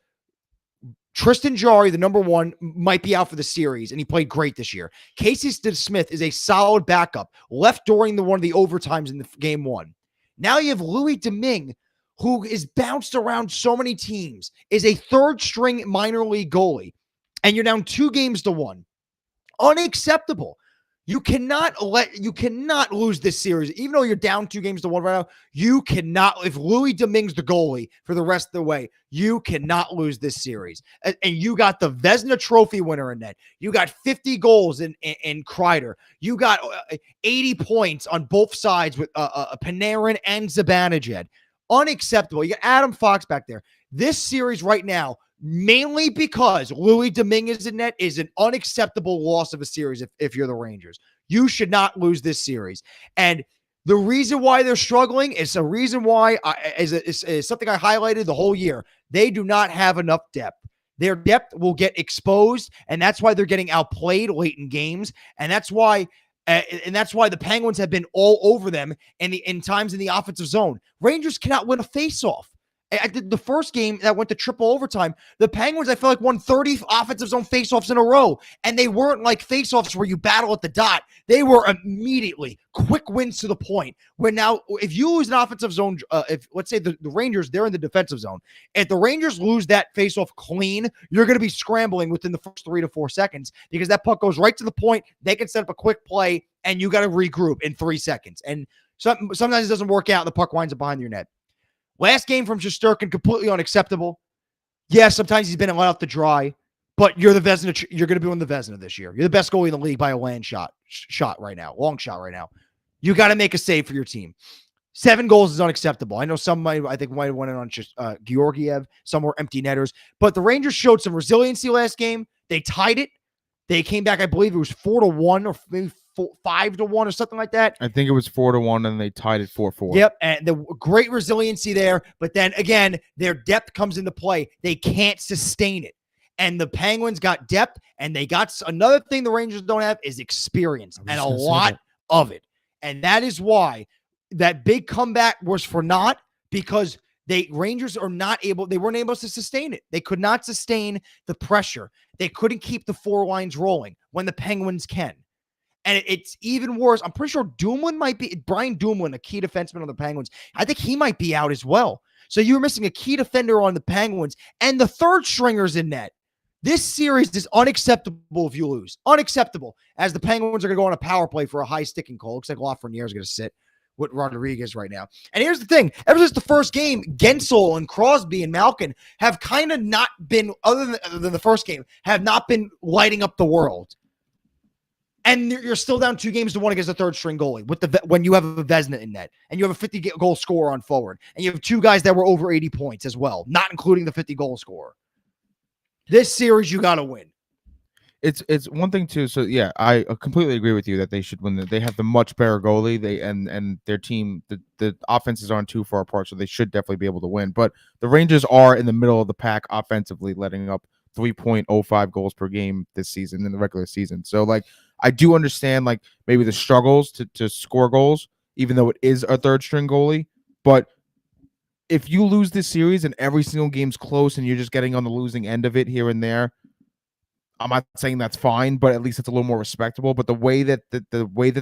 Tristan Jarry, the number 1, might be out for the series, and he played great this year. Casey Smith is a solid backup, left during one of the overtimes in the game 1. Now you have Louis Domingue, who is bounced around so many teams, is a third-string minor league goalie, and you're down 2-1. Unacceptable. You cannot lose this series. Even though you're down 2-1 right now, you cannot. If Louis Domingue's the goalie for the rest of the way, you cannot lose this series. And you got the Vezina Trophy winner in net. You got 50 goals in Kreider. You got 80 points on both sides with Panarin and Zibanejad. Unacceptable. You got Adam Fox back there. This series right now, mainly because Louis Domingue is in net, is an unacceptable loss of a series if you're the Rangers. You should not lose this series. And the reason why they're struggling is a reason why is something I highlighted the whole year. They do not have enough depth. Their depth will get exposed, and that's why they're getting outplayed late in games. And that's why the Penguins have been all over them in times in the offensive zone. Rangers cannot win a faceoff. I did the first game that went to triple overtime. The Penguins, I feel like, won 30 offensive zone faceoffs in a row, and they weren't like faceoffs where you battle at the dot. They were immediately quick wins to the point where now, if you lose an offensive zone, if let's say the Rangers, they're in the defensive zone. If the Rangers lose that faceoff clean, you're going to be scrambling within the first 3 to 4 seconds because that puck goes right to the point. They can set up a quick play, and you got to regroup in 3 seconds. And sometimes it doesn't work out, and the puck winds up behind your net. Last game from Shesterkin, completely unacceptable. Yeah, sometimes he's been let out to dry, but you're the Vezina. You're going to be on the Vezina this year. You're the best goalie in the league by a land shot right now, long shot right now. You got to make a save for your team. 7 goals is unacceptable. I know some might have went in on Georgiev. Some were empty netters, but the Rangers showed some resiliency last game. They tied it. They came back. I believe it was 4-1 or maybe 5-1 or something like that. I think it was 4-1, and they tied it 4-4. Yep, and the great resiliency there. But then again, their depth comes into play. They can't sustain it, and the Penguins got depth, and they got another thing the Rangers don't have is experience, and a lot of it. And that is why that big comeback was for naught, because Rangers are not able. They weren't able to sustain it. They could not sustain the pressure. They couldn't keep the 4 lines rolling when the Penguins can. And it's even worse. I'm pretty sure Brian Dumoulin, a key defenseman on the Penguins. I think he might be out as well. So you're missing a key defender on the Penguins, and the third stringer's in net. This series is unacceptable if you lose. Unacceptable. As the Penguins are going to go on a power play for a high sticking goal. Looks like Lafreniere is going to sit with Rodriguez right now. And here's the thing. Ever since the first game, Gensel and Crosby and Malkin have kind of not been, other than the first game, have not been lighting up the world. And you're still down 2-1 against the third string goalie when you have a Vezina in net, and you have a 50-goal scorer on forward, and you have 2 guys that were over 80 points as well, not including the 50-goal scorer. This series you got to win. It's one thing too. So yeah, I completely agree with you that they should win. They have the much better goalie. And their team, the offenses aren't too far apart, so they should definitely be able to win. But the Rangers are in the middle of the pack offensively, letting up 3.05 goals per game this season in the regular season. So like, I do understand like maybe the struggles to score goals, even though it is a third string goalie. But if you lose this series and every single game's close and you're just getting on the losing end of it here and there, I'm not saying that's fine, but at least it's a little more respectable. But the way that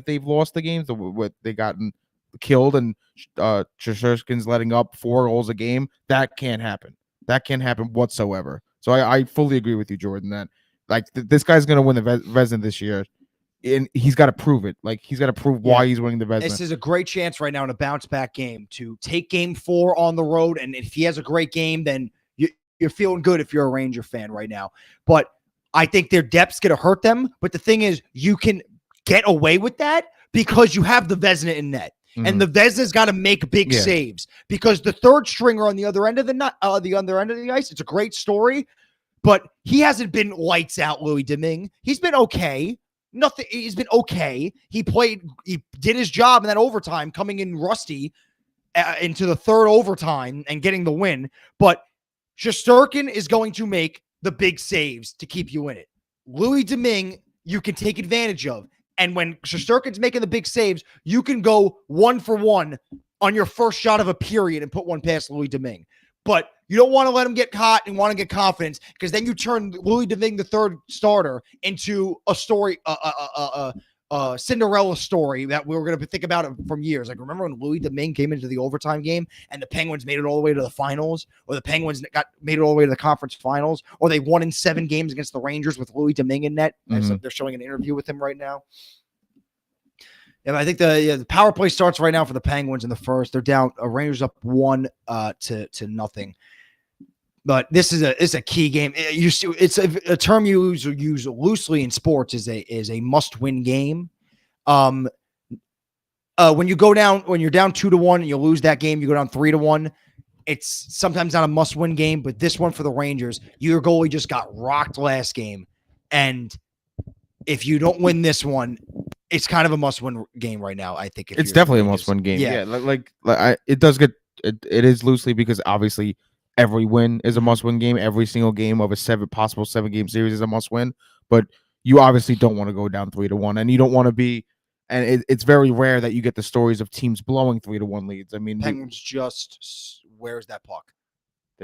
they've lost the games, what they gotten killed, and Shesterkin's letting up 4 goals a game, that can't happen. That can't happen whatsoever. So I fully agree with you, Jordan, that like this guy's going to win the Vezina this year. And he's got to prove it. Like, he's got to prove why he's winning the Vezina. This is a great chance right now in a bounce-back game to take Game 4 on the road. And if he has a great game, then you're feeling good if you're a Ranger fan right now. But I think their depth's going to hurt them. But the thing is, you can get away with that because you have the Vezina in net. Mm-hmm. And the Vezina's got to make big saves because the third stringer on the other end of the ice, it's a great story. But he hasn't been lights out, Louis Domingue. He's been okay. Nothing. He's been okay. He did his job in that overtime, coming in rusty into the third overtime and getting the win. But Shesterkin is going to make the big saves to keep you in it. Louis Domingue, you can take advantage of. And when Shesterkin's making the big saves, you can go 1-for-1 on your first shot of a period and put one past Louis Domingue. But you don't want to let him get caught and want to get confidence, because then you turn Louis Domingue, the third starter, into a story, a Cinderella story that we were going to think about it from years. Like, remember when Louis Domingue came into the overtime game and the Penguins made it all the way to the finals, or the Penguins made it all the way to the conference finals, or they won in 7 games against the Rangers with Louis Domingue in net? Mm-hmm. They're showing an interview with him right now. Yeah, I think the power play starts right now for the Penguins in the first. They're down. Rangers up 1 to nothing. But this is a key game. It's a term you use loosely in sports. Is a must-win game. When you're down 2-1 and you lose that game, you go down 3-1. It's sometimes not a must-win game, but this one for the Rangers, your goalie just got rocked last game, and if you don't win this one, it's kind of a must-win game right now. I think it's definitely a must-win game. Yeah, it does get it is loosely, because obviously every win is a must-win game. Every single game of a possible 7-game series is a must-win. But you obviously don't want to go down 3-1, and you don't want to be. And it's very rare that you get the stories of teams blowing 3-1 leads. I mean, Penguins just where's that puck?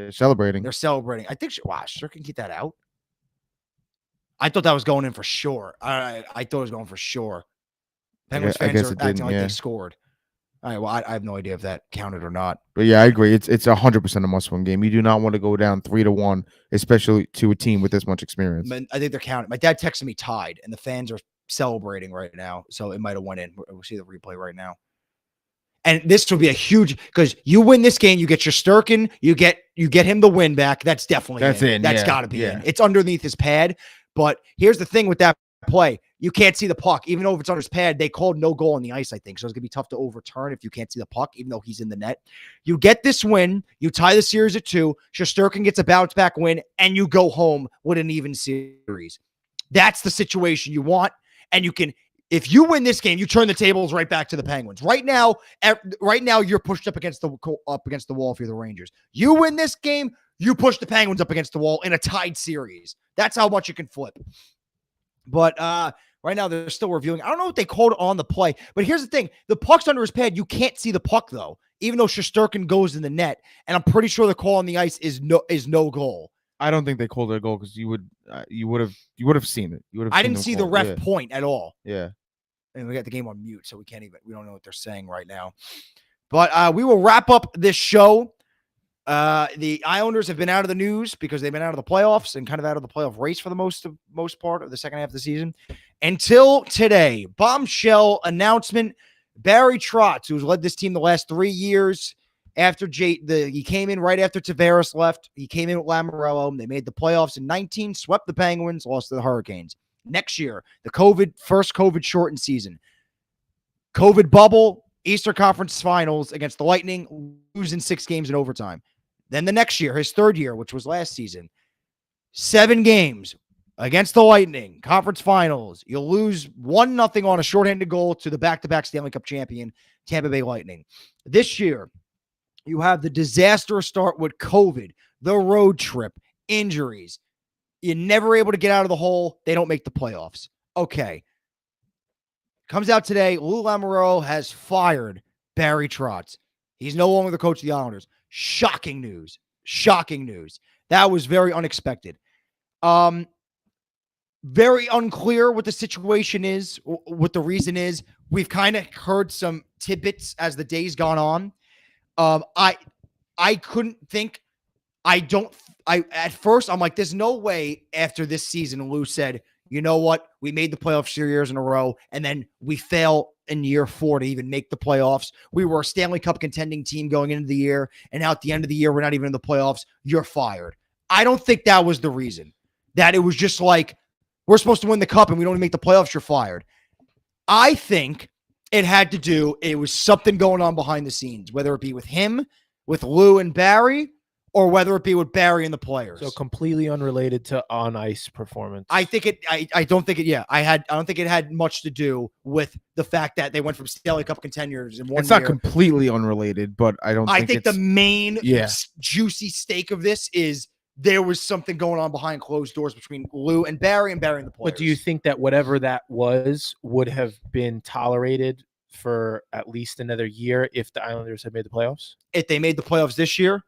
They're celebrating. They're celebrating. I think, wow, Scherzer can get that out. I thought that was going in for sure. I thought it was going for sure. Penguins fans are acting like they scored. All right, well, I have no idea if that counted or not. But yeah, I agree. It's 100% a must-win game. You do not want to go down 3-1, especially to a team with this much experience. I think they're counting. My dad texted me tied, and the fans are celebrating right now, so it might have went in. We'll see the replay right now. And this will be a huge, because you win this game, you get your Sturkin, you get him the win back. That's definitely in. That's got to be in. It's underneath his pad. But here's the thing with that play. You can't see the puck. Even though if it's under his pad, they called no goal on the ice, I think. So it's going to be tough to overturn if you can't see the puck, even though he's in the net. You get this win. You tie the series at 2. Shesterkin gets a bounce-back win, and you go home with an even series. That's the situation you want. And you can, if you win this game, you turn the tables right back to the Penguins. Right now, you're pushed up against the wall if you're the Rangers. You win this game, you push the Penguins up against the wall in a tied series. That's how much you can flip. But right now, they're still reviewing. I don't know what they called on the play, but here's the thing. The puck's under his pad. You can't see the puck, though, even though Shesterkin goes in the net. And I'm pretty sure the call on the ice is no goal. I don't think they called it a goal because you would have seen it. I didn't see the ref point at all. Yeah. And we got the game on mute, so we don't know what they're saying right now. But we will wrap up this show. The Islanders have been out of the news because they've been out of the playoffs and kind of out of the playoff race for the most part of the second half of the season. Until today, bombshell announcement, Barry Trotz, who's led this team the last 3 years, he came in right after Tavares left. He came in with Lamoriello. They made the playoffs in 19, swept the Penguins, lost to the Hurricanes. Next year, the first COVID shortened season. COVID bubble, Eastern Conference Finals against the Lightning, losing 6 games in overtime. Then the next year, his third year, which was last season, 7 games against the Lightning, Conference Finals. You'll lose 1-0 on a shorthanded goal to the back-to-back Stanley Cup champion, Tampa Bay Lightning. This year, you have the disastrous start with COVID, the road trip, injuries. You're never able to get out of the hole. They don't make the playoffs. Okay. Comes out today, Lou Lamoriello has fired Barry Trotz. He's no longer the coach of the Islanders. Shocking news. Shocking news. That was very unexpected. Very unclear what the situation is, what the reason is. We've kind of heard some tidbits as the day's gone on. I couldn't think. At first, I'm like, there's no way after this season, Lou said, you know what? We made the playoffs 3 years in a row, and then we fail in year 4 to even make the playoffs. We were a Stanley Cup contending team going into the year, and now at the end of the year, we're not even in the playoffs. You're fired. I don't think that was the reason. That it was just like, we're supposed to win the cup, and we don't even make the playoffs, you're fired. I think it was something going on behind the scenes, whether it be with him, with Lou and Barry, or whether it be with Barry and the players. So completely unrelated to on-ice performance. I don't think it had much to do with the fact that they went from Stanley Cup contenders in 1 year. It's not completely unrelated, but I think the main juicy stake of this is there was something going on behind closed doors between Lou and Barry and the players. But do you think that whatever that was would have been tolerated for at least another year if the Islanders had made the playoffs? If they made the playoffs this year,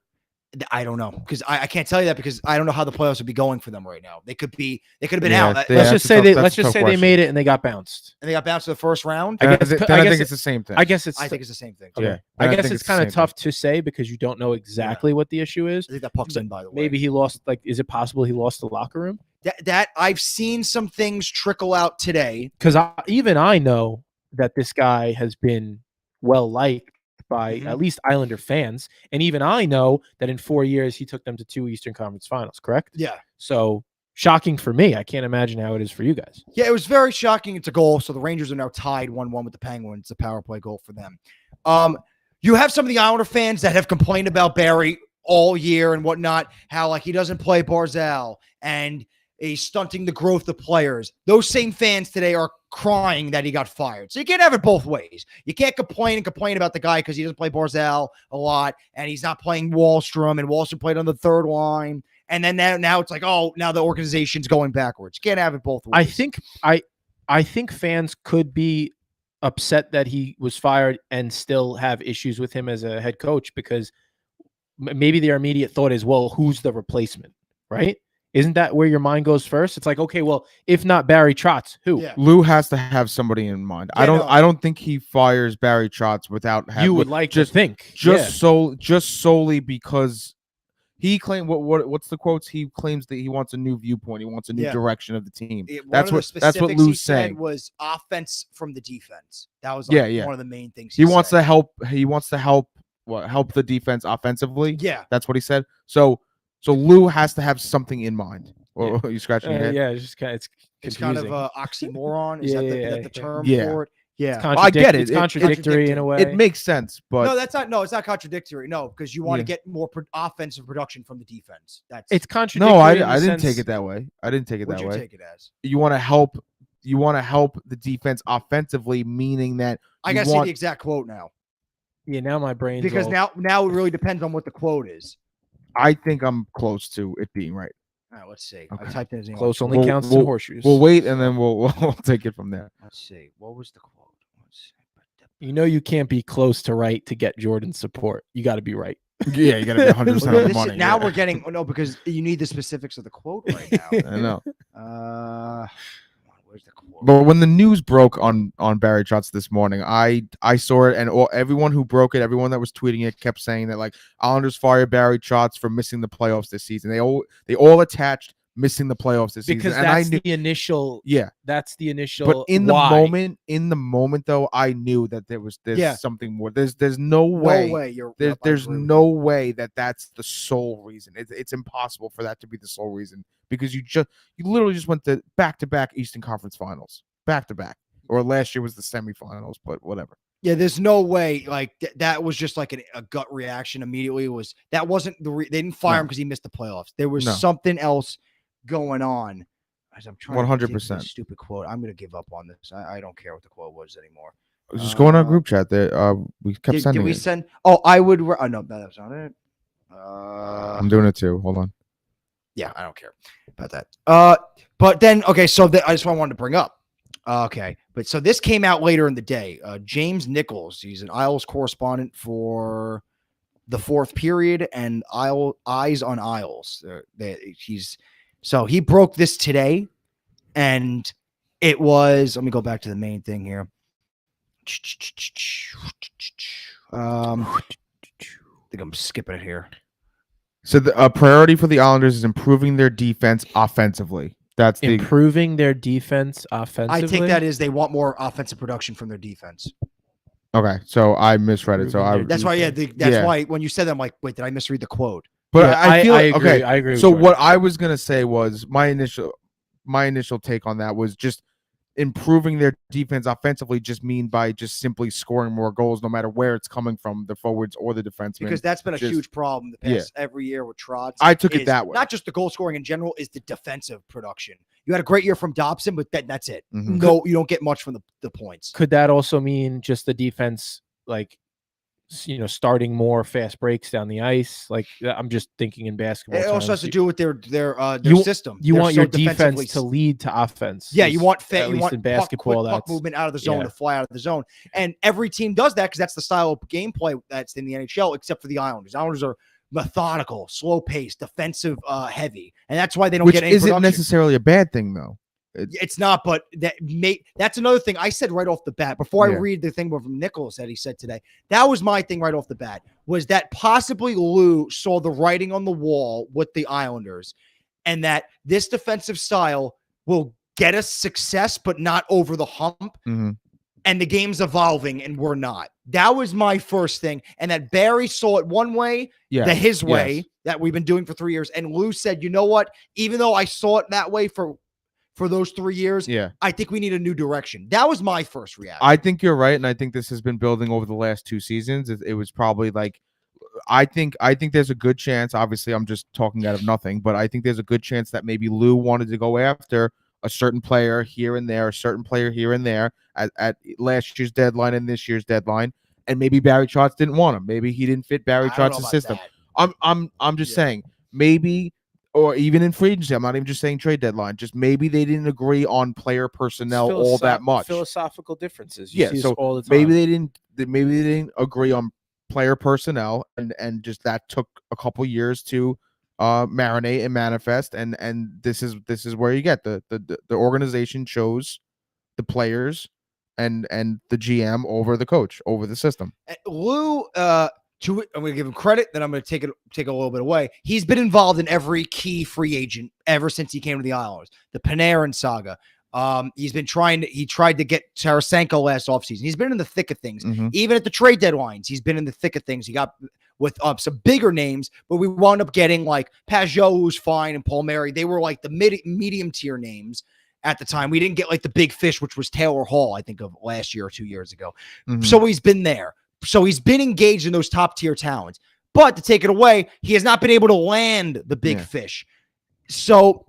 I don't know, because I can't tell you that because I don't know how the playoffs would be going for them right now. They could have been out. Let's just say they made it and they got bounced. And they got bounced to the first round. I think it's the same thing. I think it's the same thing. Okay. Yeah. I guess it's kind of tough to say because you don't know exactly what the issue is. I think that puck's in, by the way. Maybe he lost. Is it possible he lost the locker room? That I've seen some things trickle out today. Because even I know that this guy has been well liked by at least Islander fans. And even I know that in 4 years, he took them to 2 Eastern Conference Finals, correct? Yeah. So shocking for me. I can't imagine how it is for you guys. Yeah, it was very shocking. It's a goal. So the Rangers are now tied 1-1 with the Penguins. It's a power play goal for them. You have some of the Islander fans that have complained about Barry all year and whatnot, how like he doesn't play Barzal and he's stunting the growth of players. Those same fans today are crying that he got fired. So you can't have it both ways. You can't complain about the guy because he doesn't play Barzal a lot and he's not playing Wahlstrom, and Wahlstrom played on the third line. And then now it's like, oh, now the organization's going backwards. You can't have it both ways. I think fans could be upset that he was fired and still have issues with him as a head coach because maybe their immediate thought is, well, who's the replacement, right? Isn't that where your mind goes first? It's like, okay, well, if not Barry Trotz, who? Yeah. Lou has to have somebody in mind. Yeah, I don't think he fires Barry Trotz without having. You would like to think. Just solely because he claimed what's the quotes? He claims that he wants a new viewpoint. He wants a new direction of the team. That's what Lou's saying. Was offense from the defense. That was one of the main things he wants to help. He wants to help the defense offensively. Yeah, that's what he said. So Lou has to have something in mind. Or you scratching your head? Yeah, it's kind of a oxymoron. Is that the term for it? Yeah, I get it. It's contradictory in a way. It makes sense, but no, that's not. No, it's not contradictory. No, because you want to get more offensive production from the defense. It's contradictory. No, I didn't take it that way. I didn't take it that way. What'd you take it as? You want to help. You want to help the defense offensively, meaning that I gotta see the exact quote now. Yeah, now my brain's because now it really depends on what the quote is. I think I'm close to it being right. All right, let's see. Okay. I typed in his close only counts in horseshoes. We'll wait and then we'll take it from there. Let's see. What was the quote? You know, you can't be close to right to get Jordan's support. You got to be right. Yeah, you got to be 100% of the money. Now we're getting because you need the specifics of the quote right now. I know. Where's the quote? But when the news broke on Barry Trotz this morning, I saw it, and everyone who broke it, everyone that was tweeting it, kept saying that like Islanders fire Barry Trotz for missing the playoffs this season. They all attached missing the playoffs this because season. That's the initial. Yeah, that's the initial. But in the moment, though, I knew that there's something more. There's no way. There's no way that that's the sole reason. It's impossible for that to be the sole reason because you literally just went to back-to-back Eastern Conference Finals, back-to-back, or last year was the semifinals, but whatever. Yeah, there's no way. Like that was just like a gut reaction immediately. That wasn't they didn't fire him because he missed the playoffs. There was something else going on. As I'm trying 100%. to stupid quote. I'm gonna give up on this. I don't care what the quote was anymore. Just go in our group chat there. We kept sending. Did we it. send? Oh, I would. Oh no, that's not it. I'm doing it too. Hold on. Yeah, I don't care about that. But then okay, so I just wanted to bring up. Okay, but so this came out later in the day. James Nichols, he's an Isles correspondent for the Fourth Period and Eyes on Isles. So he broke this today, and it was. Let me go back to the main thing here. I think I'm skipping it here. So a priority for the Islanders is improving their defense offensively. That's improving their defense offensively. I think that is they want more offensive production from their defense. Okay, so I misread it. So that's why. That's why when you said that, I'm like, wait, did I misread the quote? But I agree. Okay, I agree. So what I was gonna say was my initial take on that was just improving their defense offensively just mean by just simply scoring more goals no matter where it's coming from, the forwards or the defensemen. Because that's been a huge problem the past every year with Trotz. I took it that way. Not just the goal scoring in general, is the defensive production. You had a great year from Dobson, but that's it. Mm-hmm. No, you don't get much from the points. Could that also mean just the defense, like, starting more fast breaks down the ice? Like, I'm just thinking in basketball. It also has to do with their system. You want your defense to lead to offense. Yeah, you want in basketball, puck movement out of the zone to fly out of the zone, and every team does that because that's the style of gameplay that's in the NHL, except for the Islanders. Islanders are methodical, slow paced, defensive heavy, and that's why they don't get any production. Which isn't necessarily a bad thing, though. It's not, but that's another thing I said right off the bat before I read the thing from Nichols that he said today. That was my thing right off the bat, was that possibly Lou saw the writing on the wall with the Islanders and that this defensive style will get us success, but not over the hump. Mm-hmm. And the game's evolving and we're not. That was my first thing. And that Barry saw it one way, his way that we've been doing for 3 years. And Lou said, you know what? Even though I saw it that way for those 3 years, I think we need a new direction. That was my first reaction. I think you're right, and I think this has been building over the last 2 seasons. It was probably like, I think there's a good chance. Obviously, I'm just talking out of nothing, but I think there's a good chance that maybe Lou wanted to go after a certain player here and there, at last year's deadline and this year's deadline, and maybe Barry Trotz didn't want him. Maybe he didn't fit Barry Trotz's system. I'm just saying maybe. Or even in free agency, I'm not even just saying trade deadline. Just maybe they didn't agree on player personnel all that much. Philosophical differences. So all the time. Maybe they didn't agree on player personnel, and just that took a couple years to marinate and manifest, and this is where you get the organization chose the players and the GM over the coach, over the system. Lou, I'm going to give him credit, then I'm going to take a little bit away. He's been involved in every key free agent ever since he came to the Islanders. The Panarin saga. He tried to get Tarasenko last offseason. He's been in the thick of things. Mm-hmm. Even at the trade deadlines, he's been in the thick of things. He got with some bigger names, but we wound up getting like Pajot, who's fine, and Paul Mary. They were like the medium tier names at the time. We didn't get like the big fish, which was Taylor Hall, I think, of last year or 2 years ago. Mm-hmm. So he's been there. So he's been engaged in those top tier talents. But to take it away, he has not been able to land the big fish. So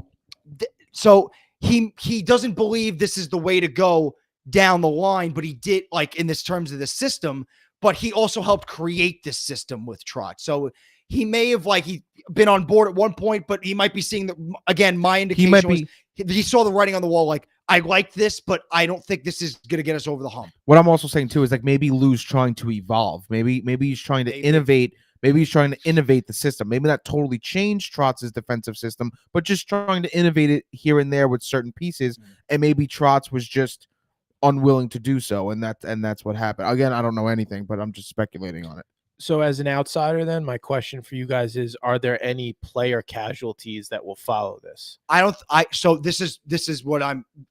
he doesn't believe this is the way to go down the line, but he did, like, in this terms of the system, but he also helped create this system with Trotz. So he may have he been on board at one point, but he might be seeing my indication he saw the writing on the wall. Like, I like this, but I don't think this is going to get us over the hump. What I'm also saying too is like maybe Lou's trying to evolve. Maybe he's trying to innovate. Maybe he's trying to innovate the system. Maybe not totally change Trotz's defensive system, but just trying to innovate it here and there with certain pieces. And maybe Trotz was just unwilling to do so, and that's what happened. Again, I don't know anything, but I'm just speculating on it. So as an outsider, then my question for you guys is: are there any player casualties that will follow this? So this is what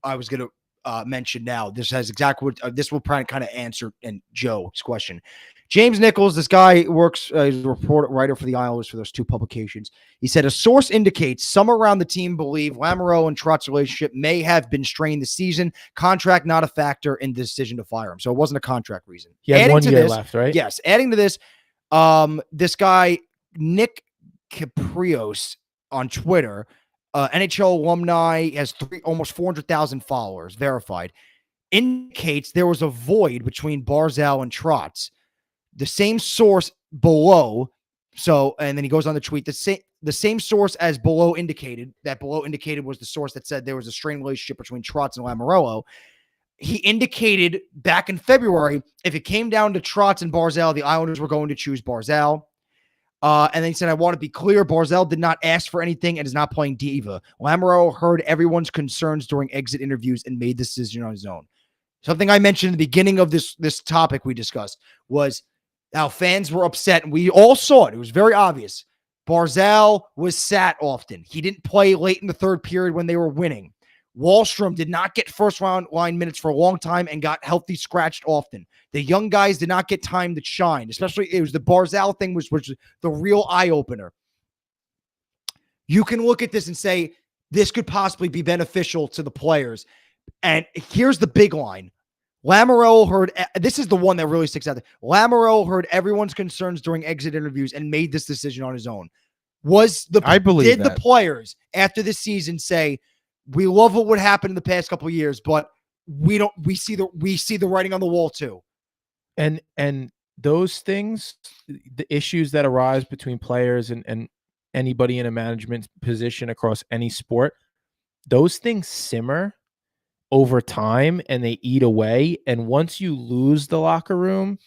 I was going to mention now. This has exactly what this will kind of answer and Joe's question. James Nichols, this guy works, he's a writer for the Islanders for those two publications. He said a source indicates some around the team believe Lamoureux and Trotz's relationship may have been strained this season. Contract not a factor in the decision to fire him. So it wasn't a contract reason. He had 1 year left, right? Yes. Adding to this, this guy, Nick Caprios on Twitter, NHL alumni, has almost 400,000 followers, verified, indicates there was a void between Barzal and Trotz. The same source below, and then he goes on to tweet, the same source as below indicated, was the source that said there was a strained relationship between Trotz and Lamoriello. He indicated back in February, if it came down to Trotz and Barzal, the Islanders were going to choose Barzal. And then he said, I want to be clear, Barzal did not ask for anything and is not playing diva. Lamoriello heard everyone's concerns during exit interviews and made the decision on his own. Something I mentioned in the beginning of this topic we discussed was how fans were upset, and we all saw it. It was very obvious. Barzal was sat often. He didn't play late in the third period when they were winning. Wallstrom did not get first-round line minutes for a long time and got healthy scratched often. The young guys did not get time to shine, especially it was the Barzal thing, which was the real eye-opener. You can look at this and say, this could possibly be beneficial to the players. And here's the big line. Lamoriello heard, this is the one that really sticks out there. Lamoriello heard everyone's concerns during exit interviews and made this decision on his own. The players after this season say, we love what would happen in the past couple of years, but we see the writing on the wall too. And those things, the issues that arise between players and anybody in a management position across any sport, those things simmer over time and they eat away. And once you lose the locker room,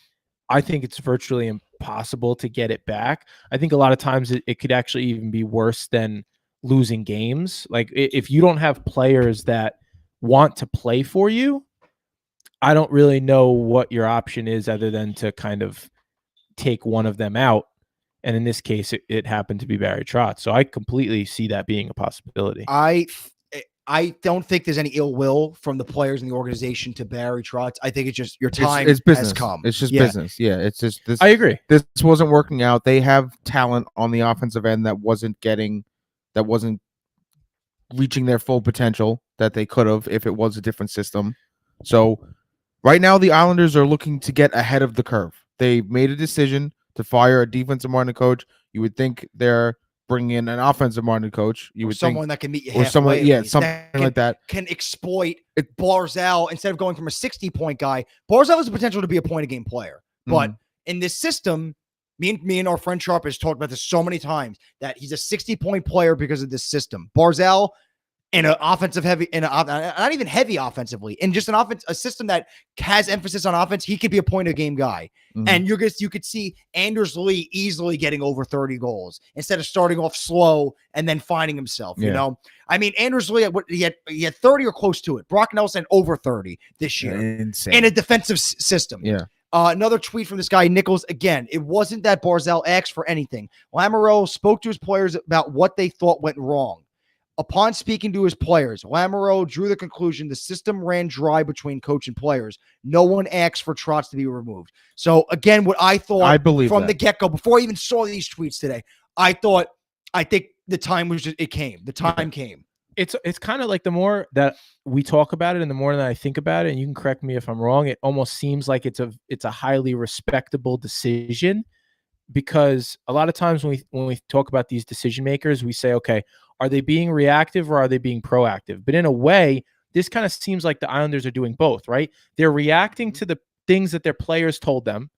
I think it's virtually impossible to get it back. I think a lot of times it could actually even be worse than losing games. Like if you don't have players that want to play for you, I don't really know what your option is other than to kind of take one of them out. And in this case, it happened to be Barry Trotz. So I completely see that being a possibility. I don't think there's any ill will from the players in the organization to Barry Trotz. I think it's just your time has come. It's just business. Yeah, it's just this. I agree. This wasn't working out. They have talent on the offensive end that wasn't reaching their full potential that they could have if it was a different system. So right now the Islanders are looking to get ahead of the curve. They made a decision to fire a defensive-minded coach. You would think they're bringing in an offensive-minded coach. You would someone think, that can meet you or halfway. Something like that. Can exploit Barzal instead of going from a 60-point guy. Barzal has the potential to be a point-a-game player. But in this system, me and our friend Sharp has talked about this so many times, that he's a 60-point player because of this system. Barzal in an offensive heavy, not even heavy offensively, in just a system that has emphasis on offense, he could be a point of game guy. Mm-hmm. And you could see Anders Lee easily getting over 30 goals instead of starting off slow and then finding himself, you know? I mean, Anders Lee, he had 30 or close to it. Brock Nelson over 30 this year in a defensive system. Yeah. Another tweet from this guy, Nichols. Again, it wasn't that Barzal asked for anything. Lamoureux spoke to his players about what they thought went wrong. Upon speaking to his players, Lamoureux drew the conclusion the system ran dry between coach and players. No one asked for Trotz to be removed. So again, what I thought from the get-go, before I even saw these tweets today, I think the time was just, it came. The time came. It's kind of like the more that we talk about it and the more that I think about it, and you can correct me if I'm wrong, it almost seems like it's a highly respectable decision, because a lot of times when we talk about these decision makers, we say, okay, are they being reactive or are they being proactive? But in a way, this kind of seems like the Islanders are doing both, right? They're reacting to the things that their players told them,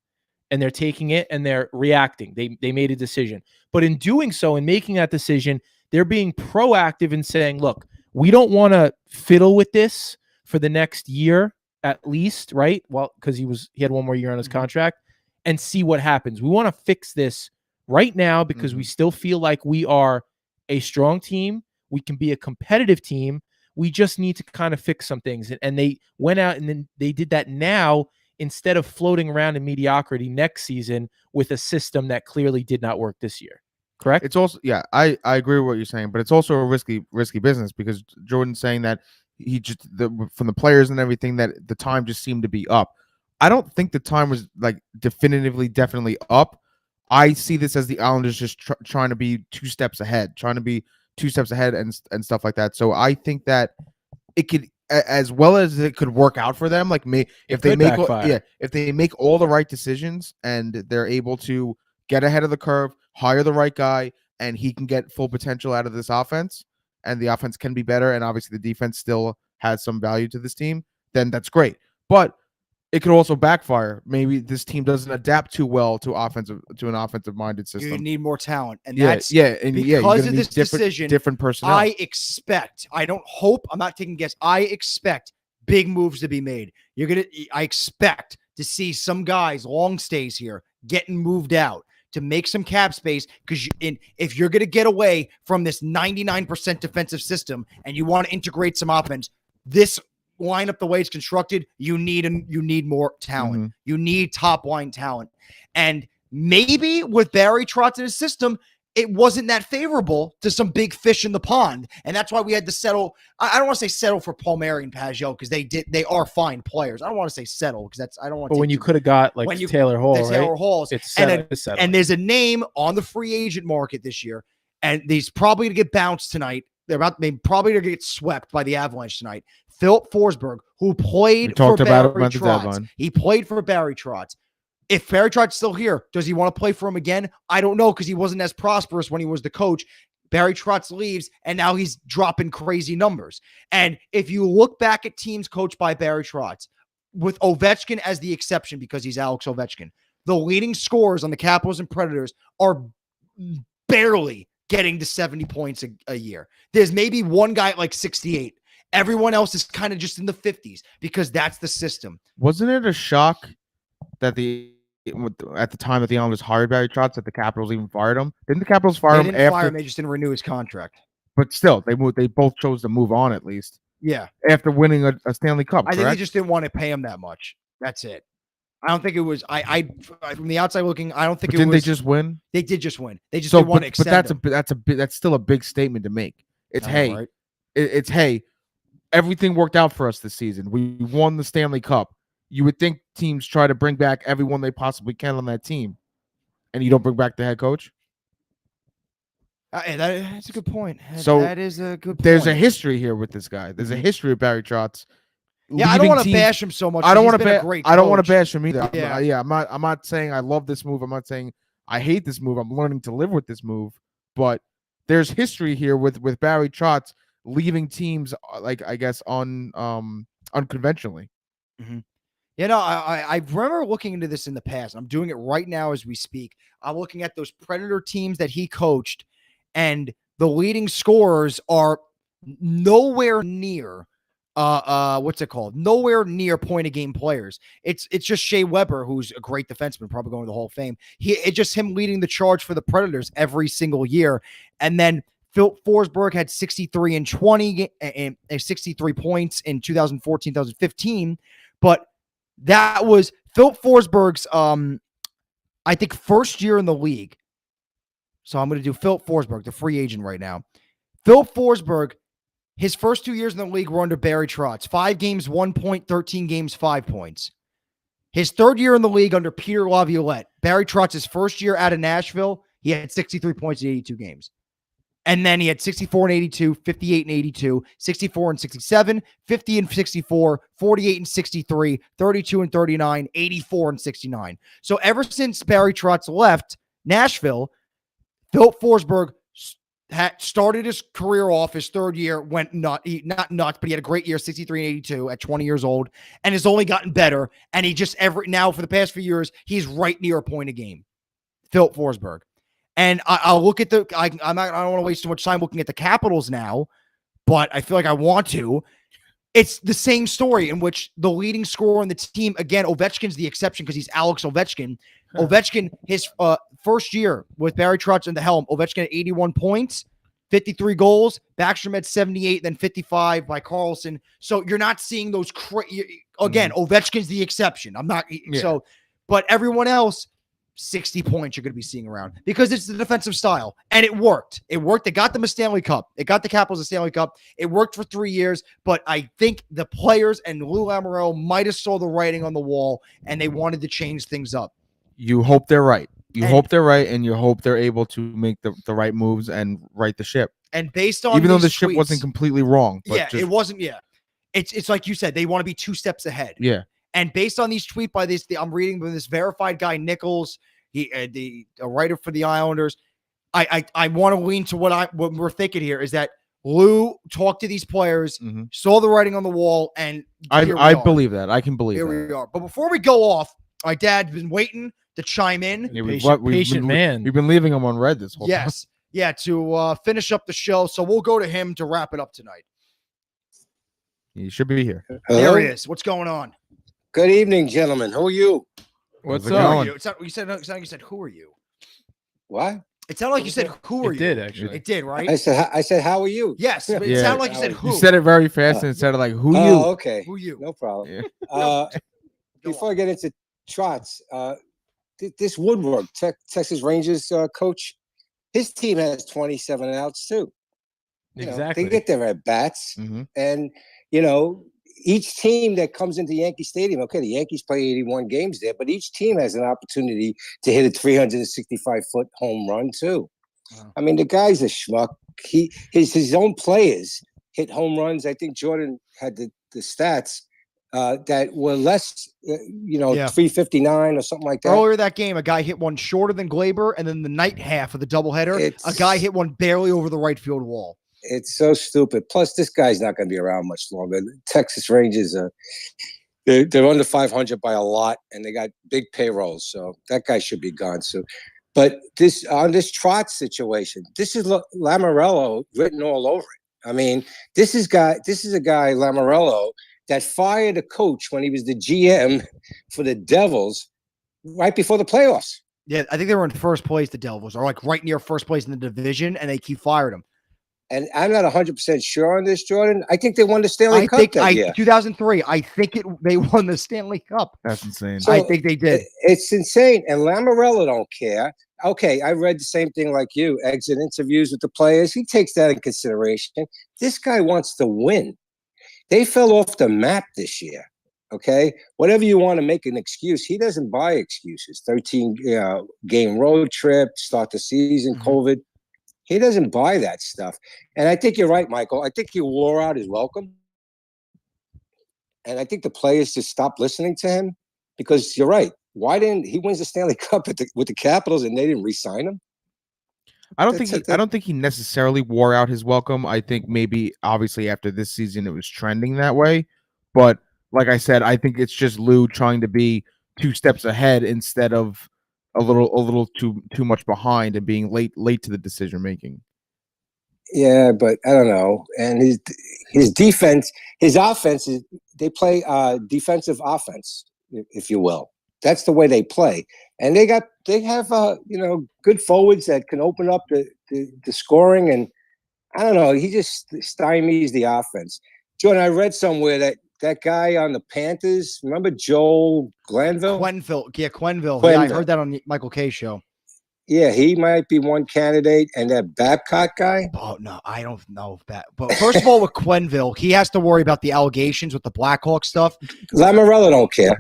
and they're taking it and they're reacting. They made a decision. But in doing so and making that decision, they're being proactive in saying, look, we don't want to fiddle with this for the next year at least, right? Well, because he had one more year on his contract, and see what happens. We want to fix this right now because we still feel like we are a strong team. We can be a competitive team. We just need to kind of fix some things. And they went out and then they did that now instead of floating around in mediocrity next season with a system that clearly did not work this year. Correct? It's also, I agree with what you're saying, but it's also a risky business, because Jordan's saying that from the players and everything, that the time just seemed to be up. I don't think the time was like definitely up. I see this as the Islanders just trying to be two steps ahead and stuff like that. So I think that it could, as well as it could work out for them, like if they make all the right decisions and they're able to get ahead of the curve, hire the right guy, and he can get full potential out of this offense, and the offense can be better, and obviously the defense still has some value to this team, then that's great. But it could also backfire. Maybe this team doesn't adapt too well to an offensive-minded system. You need more talent, and because of this decision, different personnel. I don't hope. I'm not taking a guess. I expect big moves to be made. I expect to see some guys long stays here getting moved out to make some cap space, because if you're going to get away from this 99% defensive system and you want to integrate some offense, this lineup, the way it's constructed, you need more talent. You need top line talent. And maybe with Barry Trotz in his system, it wasn't that favorable to some big fish in the pond. And that's why we had to settle. I don't want to say settle for Palmieri and Pajot, because they are fine players. I don't want to say settle, because I don't want to. But when you could have got Taylor Hall, right? Taylor Halls, and there's a name on the free agent market this year, and he's probably going to get bounced tonight. They're probably going to get swept by the Avalanche tonight. Philip Forsberg, who played for Barry Trotz. He played for Barry Trotz. If Barry Trotz's still here, does he want to play for him again? I don't know, because he wasn't as prosperous when he was the coach. Barry Trotz leaves, and now he's dropping crazy numbers. And if you look back at teams coached by Barry Trotz, with Ovechkin as the exception, because he's Alex Ovechkin, the leading scorers on the Capitals and Predators are barely getting to 70 points a year. There's maybe one guy at like 68. Everyone else is kind of just in the 50s, because that's the system. Wasn't it a shock that at the time that the Islanders hired Barry Trotz, that the Capitals even fired him? Didn't the Capitals fire him after? They just didn't renew his contract. But still, they both chose to move on, at least. Yeah. After winning a Stanley Cup, I think they just didn't want to pay him that much. That's it. I don't think it was. I from the outside looking, I don't think it was. Didn't they just win? They did just win. They just didn't want to extend. But that's still a big statement to make. It's right? It's hey, everything worked out for us this season. We won the Stanley Cup. You would think teams try to bring back everyone they possibly can on that team, and you don't bring back the head coach. That's a good point. So that is a good point. There's a history here with this guy. There's a history of Barry Trotz. Yeah, I don't want to bash him so much. I don't want to bash him either. Yeah. I'm not saying I love this move. I'm not saying I hate this move. I'm learning to live with this move. But there's history here with Barry Trotz leaving teams, like, I guess, unconventionally. Mm-hmm. You know, I remember looking into this in the past. I'm doing it right now as we speak. I'm looking at those Predator teams that he coached, and the leading scorers are nowhere near what's it called? Nowhere near point of game players. It's just Shea Weber, who's a great defenseman, probably going to the Hall of Fame. It's just him leading the charge for the Predators every single year. And then Phil Forsberg had 63 and 20 and 63 points in 2014, 2015. But that was Phil Forsberg's I think first year in the league. So I'm going to do Phil Forsberg, the free agent right now. Phil Forsberg, his first 2 years in the league were under Barry Trotz. 5 games, 1 point, 13 games, 5 points. His third year in the league under Peter Laviolette. Barry Trotz's first year out of Nashville, he had 63 points in 82 games. And then he had 64 and 82, 58 and 82, 64 and 67, 50 and 64, 48 and 63, 32 and 39, 84 and 69. So ever since Barry Trotz left Nashville, Phil Forsberg had started his career off. His third year went not nuts, but he had a great year, 63 and 82 at 20 years old, and has only gotten better. And he just now for the past few years, he's right near a point a game. Phil Forsberg. And I'll look at I don't want to waste too much time looking at the Capitals now, but I feel like I want to. It's the same story in which the leading scorer on the team, again, Ovechkin's the exception because he's Alex Ovechkin. Ovechkin, his first year with Barry Trotz in the helm, Ovechkin had 81 points, 53 goals. Backstrom had 78, then 55 by Carlson. So you're not seeing those again, Ovechkin's the exception. I'm not but everyone else, 60 points you're going to be seeing around because it's the defensive style. And it worked. It worked. It got them a Stanley Cup. It got the Capitals a Stanley Cup. It worked for 3 years, but I think the players and Lou Lamoriello might have saw the writing on the wall and they wanted to change things up. You hope they're right. You hope they're right, and you hope they're able to make the right moves and right the ship. And based on even though the ship wasn't completely wrong. But it wasn't. Yeah. It's like you said, they want to be 2 steps ahead. Yeah. And based on these tweets by I'm reading from this verified guy, Nichols, a writer for the Islanders. I want to lean to what we're thinking here is that Lou talked to these players, saw the writing on the wall, and I believe that. I can believe here that. we are. But before we go off, my dad's been waiting to chime in. Yeah, patient man. We've been leaving him on red this whole time. Yes. Yeah, to finish up the show. So we'll go to him to wrap it up tonight. He should be here. Hello? There he is. What's going on? Good evening, gentlemen. Who are you? What's going? going? It sounded like you said, who are you? What? It sounded like you said, who are you? It did, actually. It did, right? I said, how are you? Yes, but it sounded like you said, who. You said it very fast and it sounded like, who you? Oh, okay. Who you? No problem. Yeah. Before I get into Trotz, this Woodward, Texas Rangers coach, his team has 27 outs too. Exactly. They get their at bats, and each team that comes into Yankee Stadium, okay, the Yankees play 81 games there, but each team has an opportunity to hit a 365-foot home run too. Wow. I mean, the guy's a schmuck. His own players hit home runs. I think Jordan had the stats that were less, 359 or something like that. Earlier that game, a guy hit one shorter than Glaber, and then the night half of the doubleheader, a guy hit one barely over the right field wall. It's so stupid. Plus, this guy's not going to be around much longer. The Texas Rangers, they're under 500 by a lot, and they got big payrolls. So that guy should be gone soon. But this Trotz situation, this is Lamoriello written all over it. I mean, this is a guy Lamoriello that fired a coach when he was the GM for the Devils right before the playoffs. Yeah, I think they were in first place, the Devils, or like right near first place in the division, and they fired him. And I'm not 100% sure on this, Jordan. I think they won the Stanley Cup that year. 2003. I think they won the Stanley Cup. That's insane. So I think they did. It's insane. And Lamoriello don't care. Okay, I read the same thing like you. Exit interviews with the players. He takes that in consideration. This guy wants to win. They fell off the map this year. Okay? Whatever you want to make an excuse, he doesn't buy excuses. 13-game road trip, start the season, COVID. He doesn't buy that stuff. And I think you're right, Michael. I think he wore out his welcome. And I think the players just stopped listening to him because you're right. Why didn't he wins the Stanley Cup with the Capitals and they didn't re-sign him? I don't think he necessarily wore out his welcome. I think maybe obviously after this season it was trending that way. But like I said, I think it's just Lou trying to be 2 steps ahead instead of a little too much behind and being late to the decision making. Yeah, but I don't know. And his defense, his offense is they play defensive offense, if you will. That's the way they play, and they have good forwards that can open up the scoring. And I don't know, he just stymies the offense. Jordan, I read somewhere that guy on the Panthers, remember Joel Glanville? Quenville. Yeah, I heard that on the Michael K show. Yeah, he might be one candidate, and that Babcock guy. Oh no, I don't know that. But first of all, with Quenville, he has to worry about the allegations with the Blackhawk stuff. Lamorello don't care.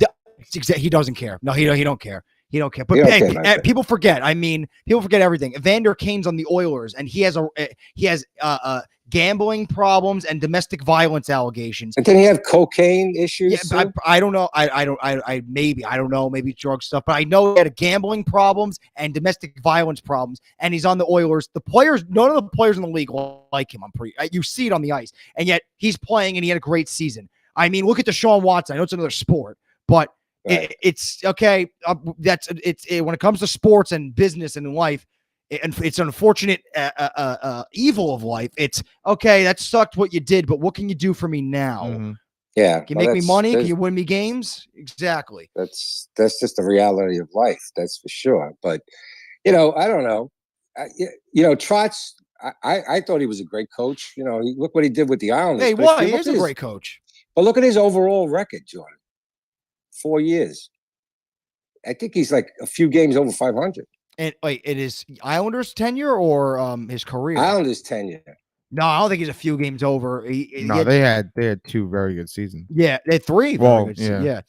He doesn't care. No, he don't care. He don't care. But people forget. I mean, people forget everything. Evander Kane's on the Oilers, and he has gambling problems and domestic violence allegations. And then he have cocaine issues. Yeah, I don't know. I don't know. Maybe drug stuff, but I know he had gambling problems and domestic violence problems. And he's on the Oilers. The players, none of the players in the league like him. You see it on the ice, and yet he's playing and he had a great season. I mean, look at Deshaun Watson. I know it's another sport, but right. It's okay. When it comes to sports and business and life. And it's an unfortunate evil of life. It's okay. That sucked what you did, but what can you do for me now? Mm-hmm. Yeah, can you make me money? Can you win me games? Exactly. That's just the reality of life. That's for sure. But I don't know. Trotz. I thought he was a great coach. Look what he did with the Islanders. Hey, what? He is a great coach. But look at his overall record, Jordan. 4 years. I think he's like a few games over 500. And wait, it is Islanders tenure or his career? Islanders tenure. No, I don't think he's a few games over. They had 2 very good seasons. Yeah, they had 3 very good seasons. Yeah,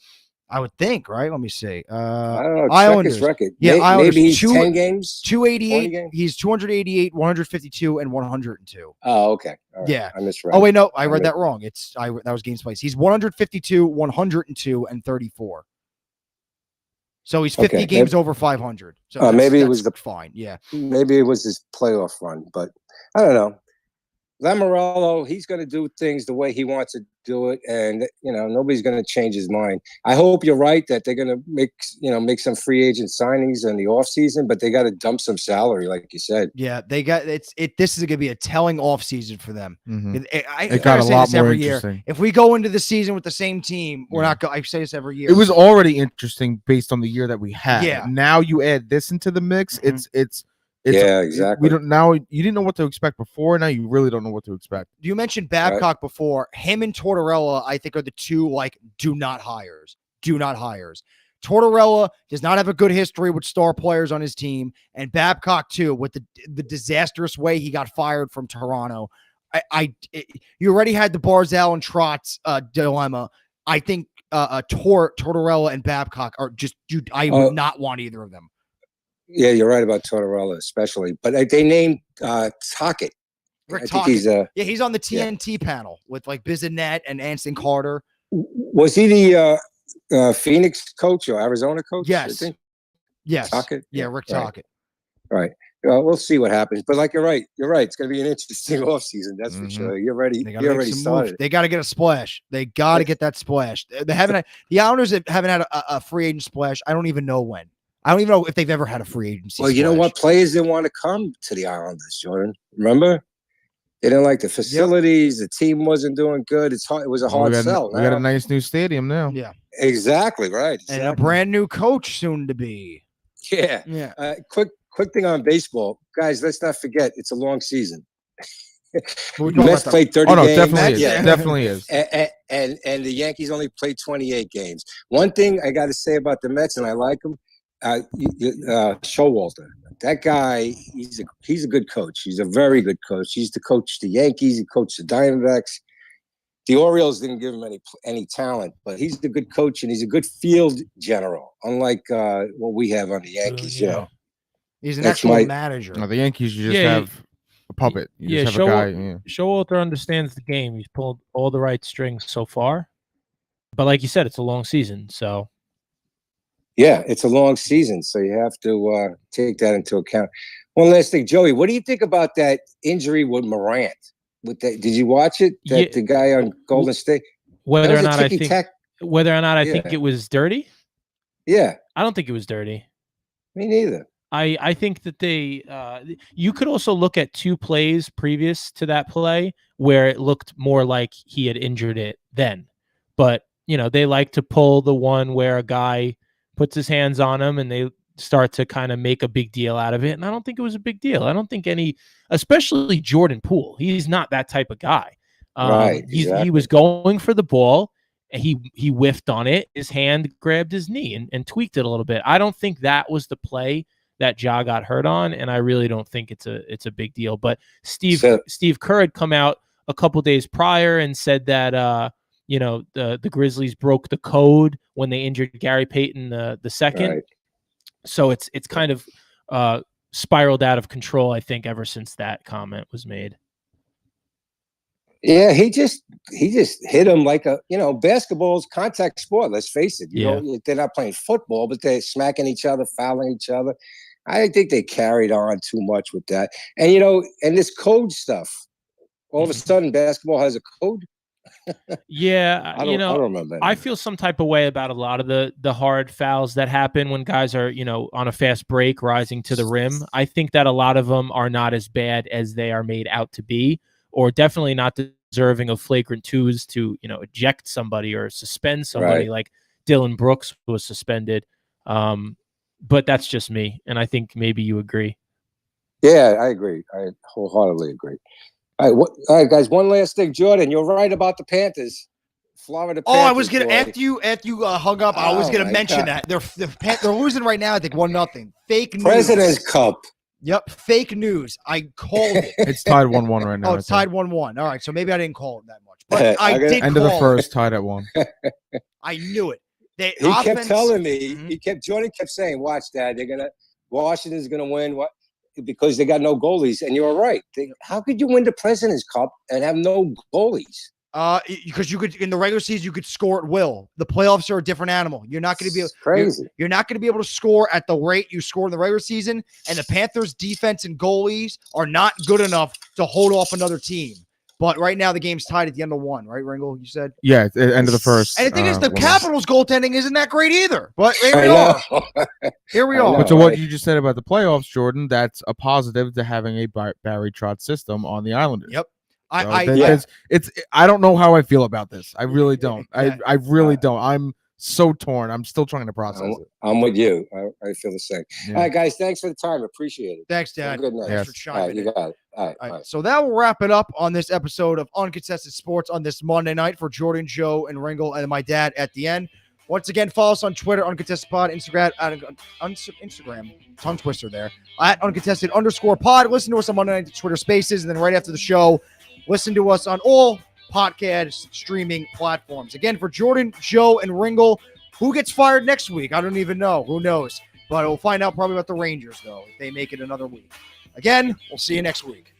I would think, right? Let me see. I don't know. Islanders check his record. Yeah, Islanders, maybe he's 10 games. 288. He's 288, 152, and 102. Oh, okay. Right. Yeah, I misread. Oh wait, no, I read that wrong. That was games played. He's 152, 102, and 34. So he's 50 games over 500. So maybe it was fine. Yeah. Maybe it was his playoff run, but I don't know. Lamorello, he's going to do things the way he wants to do it, and nobody's going to change his mind. I hope you're right that they're going to make some free agent signings in the offseason, but they got to dump some salary, like you said. Yeah, they got it. This is going to be a telling offseason for them. Mm-hmm. It got a lot more interesting. Year. If we go into the season with the same team, we're not going. I say this every year. It was already interesting based on the year that we had. Yeah. Now you add this into the mix. Mm-hmm. It's exactly. You didn't know what to expect before. Now you really don't know what to expect. You mentioned Babcock before. Him and Tortorella, I think, are the two do not hires. Tortorella does not have a good history with star players on his team, and Babcock too, with the disastrous way he got fired from Toronto. You already had the Barzal and Trotz dilemma. I think Tortorella and Babcock are just. I would not want either of them. Yeah, you're right about Tortorella, especially. But they named Tocchet. Rick Tocchet. He's on the TNT panel with Bizanet and Anston Carter. Was he the Phoenix coach or Arizona coach? Yes. Yes. Tocchet? Yeah, Rick Tocchet. Right. We'll see what happens. But you're right. It's going to be an interesting offseason. That's for sure. You're ready. You already started. They got to get a splash. They got to get that splash. They haven't. The Islanders haven't had a free agent splash. I don't even know when. I don't even know if they've ever had a free agency. Well, you know what? Players didn't want to come to the Islanders, Jordan. Remember? They didn't like the facilities. Yep. The team wasn't doing good. It was a hard sell. We got a nice new stadium now. Yeah. Exactly, right. Exactly. And a brand new coach soon to be. Yeah. Yeah. Quick thing on baseball. Guys, let's not forget, it's a long season. Mets played 30 games. Definitely is. And the Yankees only played 28 games. One thing I got to say about the Mets, and I like him, Showalter. That guy, he's a good coach. He's a very good coach. He's the coach the Yankees. He coached the Diamondbacks. The Orioles didn't give him any talent, but he's a good coach and he's a good field general. Unlike what we have on the Yankees, He's an actual manager. No, the Yankees, you just have a puppet. You just have a guy. Showalter understands the game. He's pulled all the right strings so far. But like you said, it's a long season, so. Yeah, it's a long season, so you have to take that into account. One last thing, Joey, what do you think about that injury with Morant? Did you watch it? The guy on Golden State. Whether or not I think it was dirty. Yeah, I don't think it was dirty. Me neither. I think that they you could also look at 2 plays previous to that play where it looked more like he had injured it then. But, they like to pull the one where a guy puts his hands on him and they start to kind of make a big deal out of it. And I don't think it was a big deal. I don't think especially Jordan Poole, he's not that type of guy. Right. Exactly. He was going for the ball. He whiffed on it. His hand grabbed his knee and tweaked it a little bit. I don't think that was the play that Ja got hurt on, and I really don't think it's a big deal. But Steve Kerr had come out a couple days prior and said that the Grizzlies broke the code when they injured Gary Payton the second. Right. So it's kind of spiraled out of control, I think, ever since that comment was made. Yeah, he just hit him like basketball's contact sport. Let's face it. They're not playing football, but they're smacking each other, fouling each other. I think they carried on too much with that. And, and this code stuff, all of a sudden basketball has a code. Yeah. I don't remember that. I feel some type of way about a lot of the hard fouls that happen when guys are, on a fast break rising to the rim. I think that a lot of them are not as bad as they are made out to be, or definitely not deserving of flagrant 2s to, eject somebody or suspend somebody like Dylan Brooks was suspended. But that's just me, and I think maybe you agree. Yeah, I agree. I wholeheartedly agree. All right, guys. One last thing, Jordan. You're right about the Panthers, Florida. Panthers, I was gonna after you hung up. I was gonna mention that they're losing right now. I think 1-0. Fake news. President's Cup. Yep, fake news. I called it. It's tied 1-1 right now. Oh, it's tied 1-1. All right, so maybe I didn't call it that much, but I did. End of the first, tied at 1. I knew it. He kept telling me. Jordan kept saying, "Watch, Dad. Washington's gonna win." What? Because they got no goalies, and you're right. How could you win the President's Cup and have no goalies? Because you could in the regular season you could score at will. The playoffs are a different animal. You're not going to be crazy. You're not going to be able to score at the rate you score in the regular season. And the Panthers' defense and goalies are not good enough to hold off another team. But right now the game's tied at the end of 1, right, Ringle? You said? Yeah, at the end of the first. And the thing is, the Capitals' goaltending isn't that great either. But here we are. Here we are. But to what you just said about the playoffs, Jordan, that's a positive to having a Barry Trotz system on the Islanders. Yep. I don't know how I feel about this. I really don't. I really don't. I'm so torn. I'm still trying to process it. I'm with you. I feel the same. Yeah. All right, guys. Thanks for the time. Appreciate it. Thanks, Dad. Good night. Thanks for chiming in. You got it. All right. So that will wrap it up on this episode of Uncontested Sports on this Monday night for Jordan, Joe, and Ringle, and my dad at the end. Once again, follow us on Twitter, Uncontested Pod, Instagram, tongue twister there, at Uncontested_pod. Listen to us on Monday night Twitter Spaces, and then right after the show, listen to us on all podcast streaming platforms. Again, for Jordan, Joe, and Ringle, who gets fired next week? I don't even know. Who knows? But we'll find out probably about the Rangers, though, if they make it another week. Again, we'll see you next week.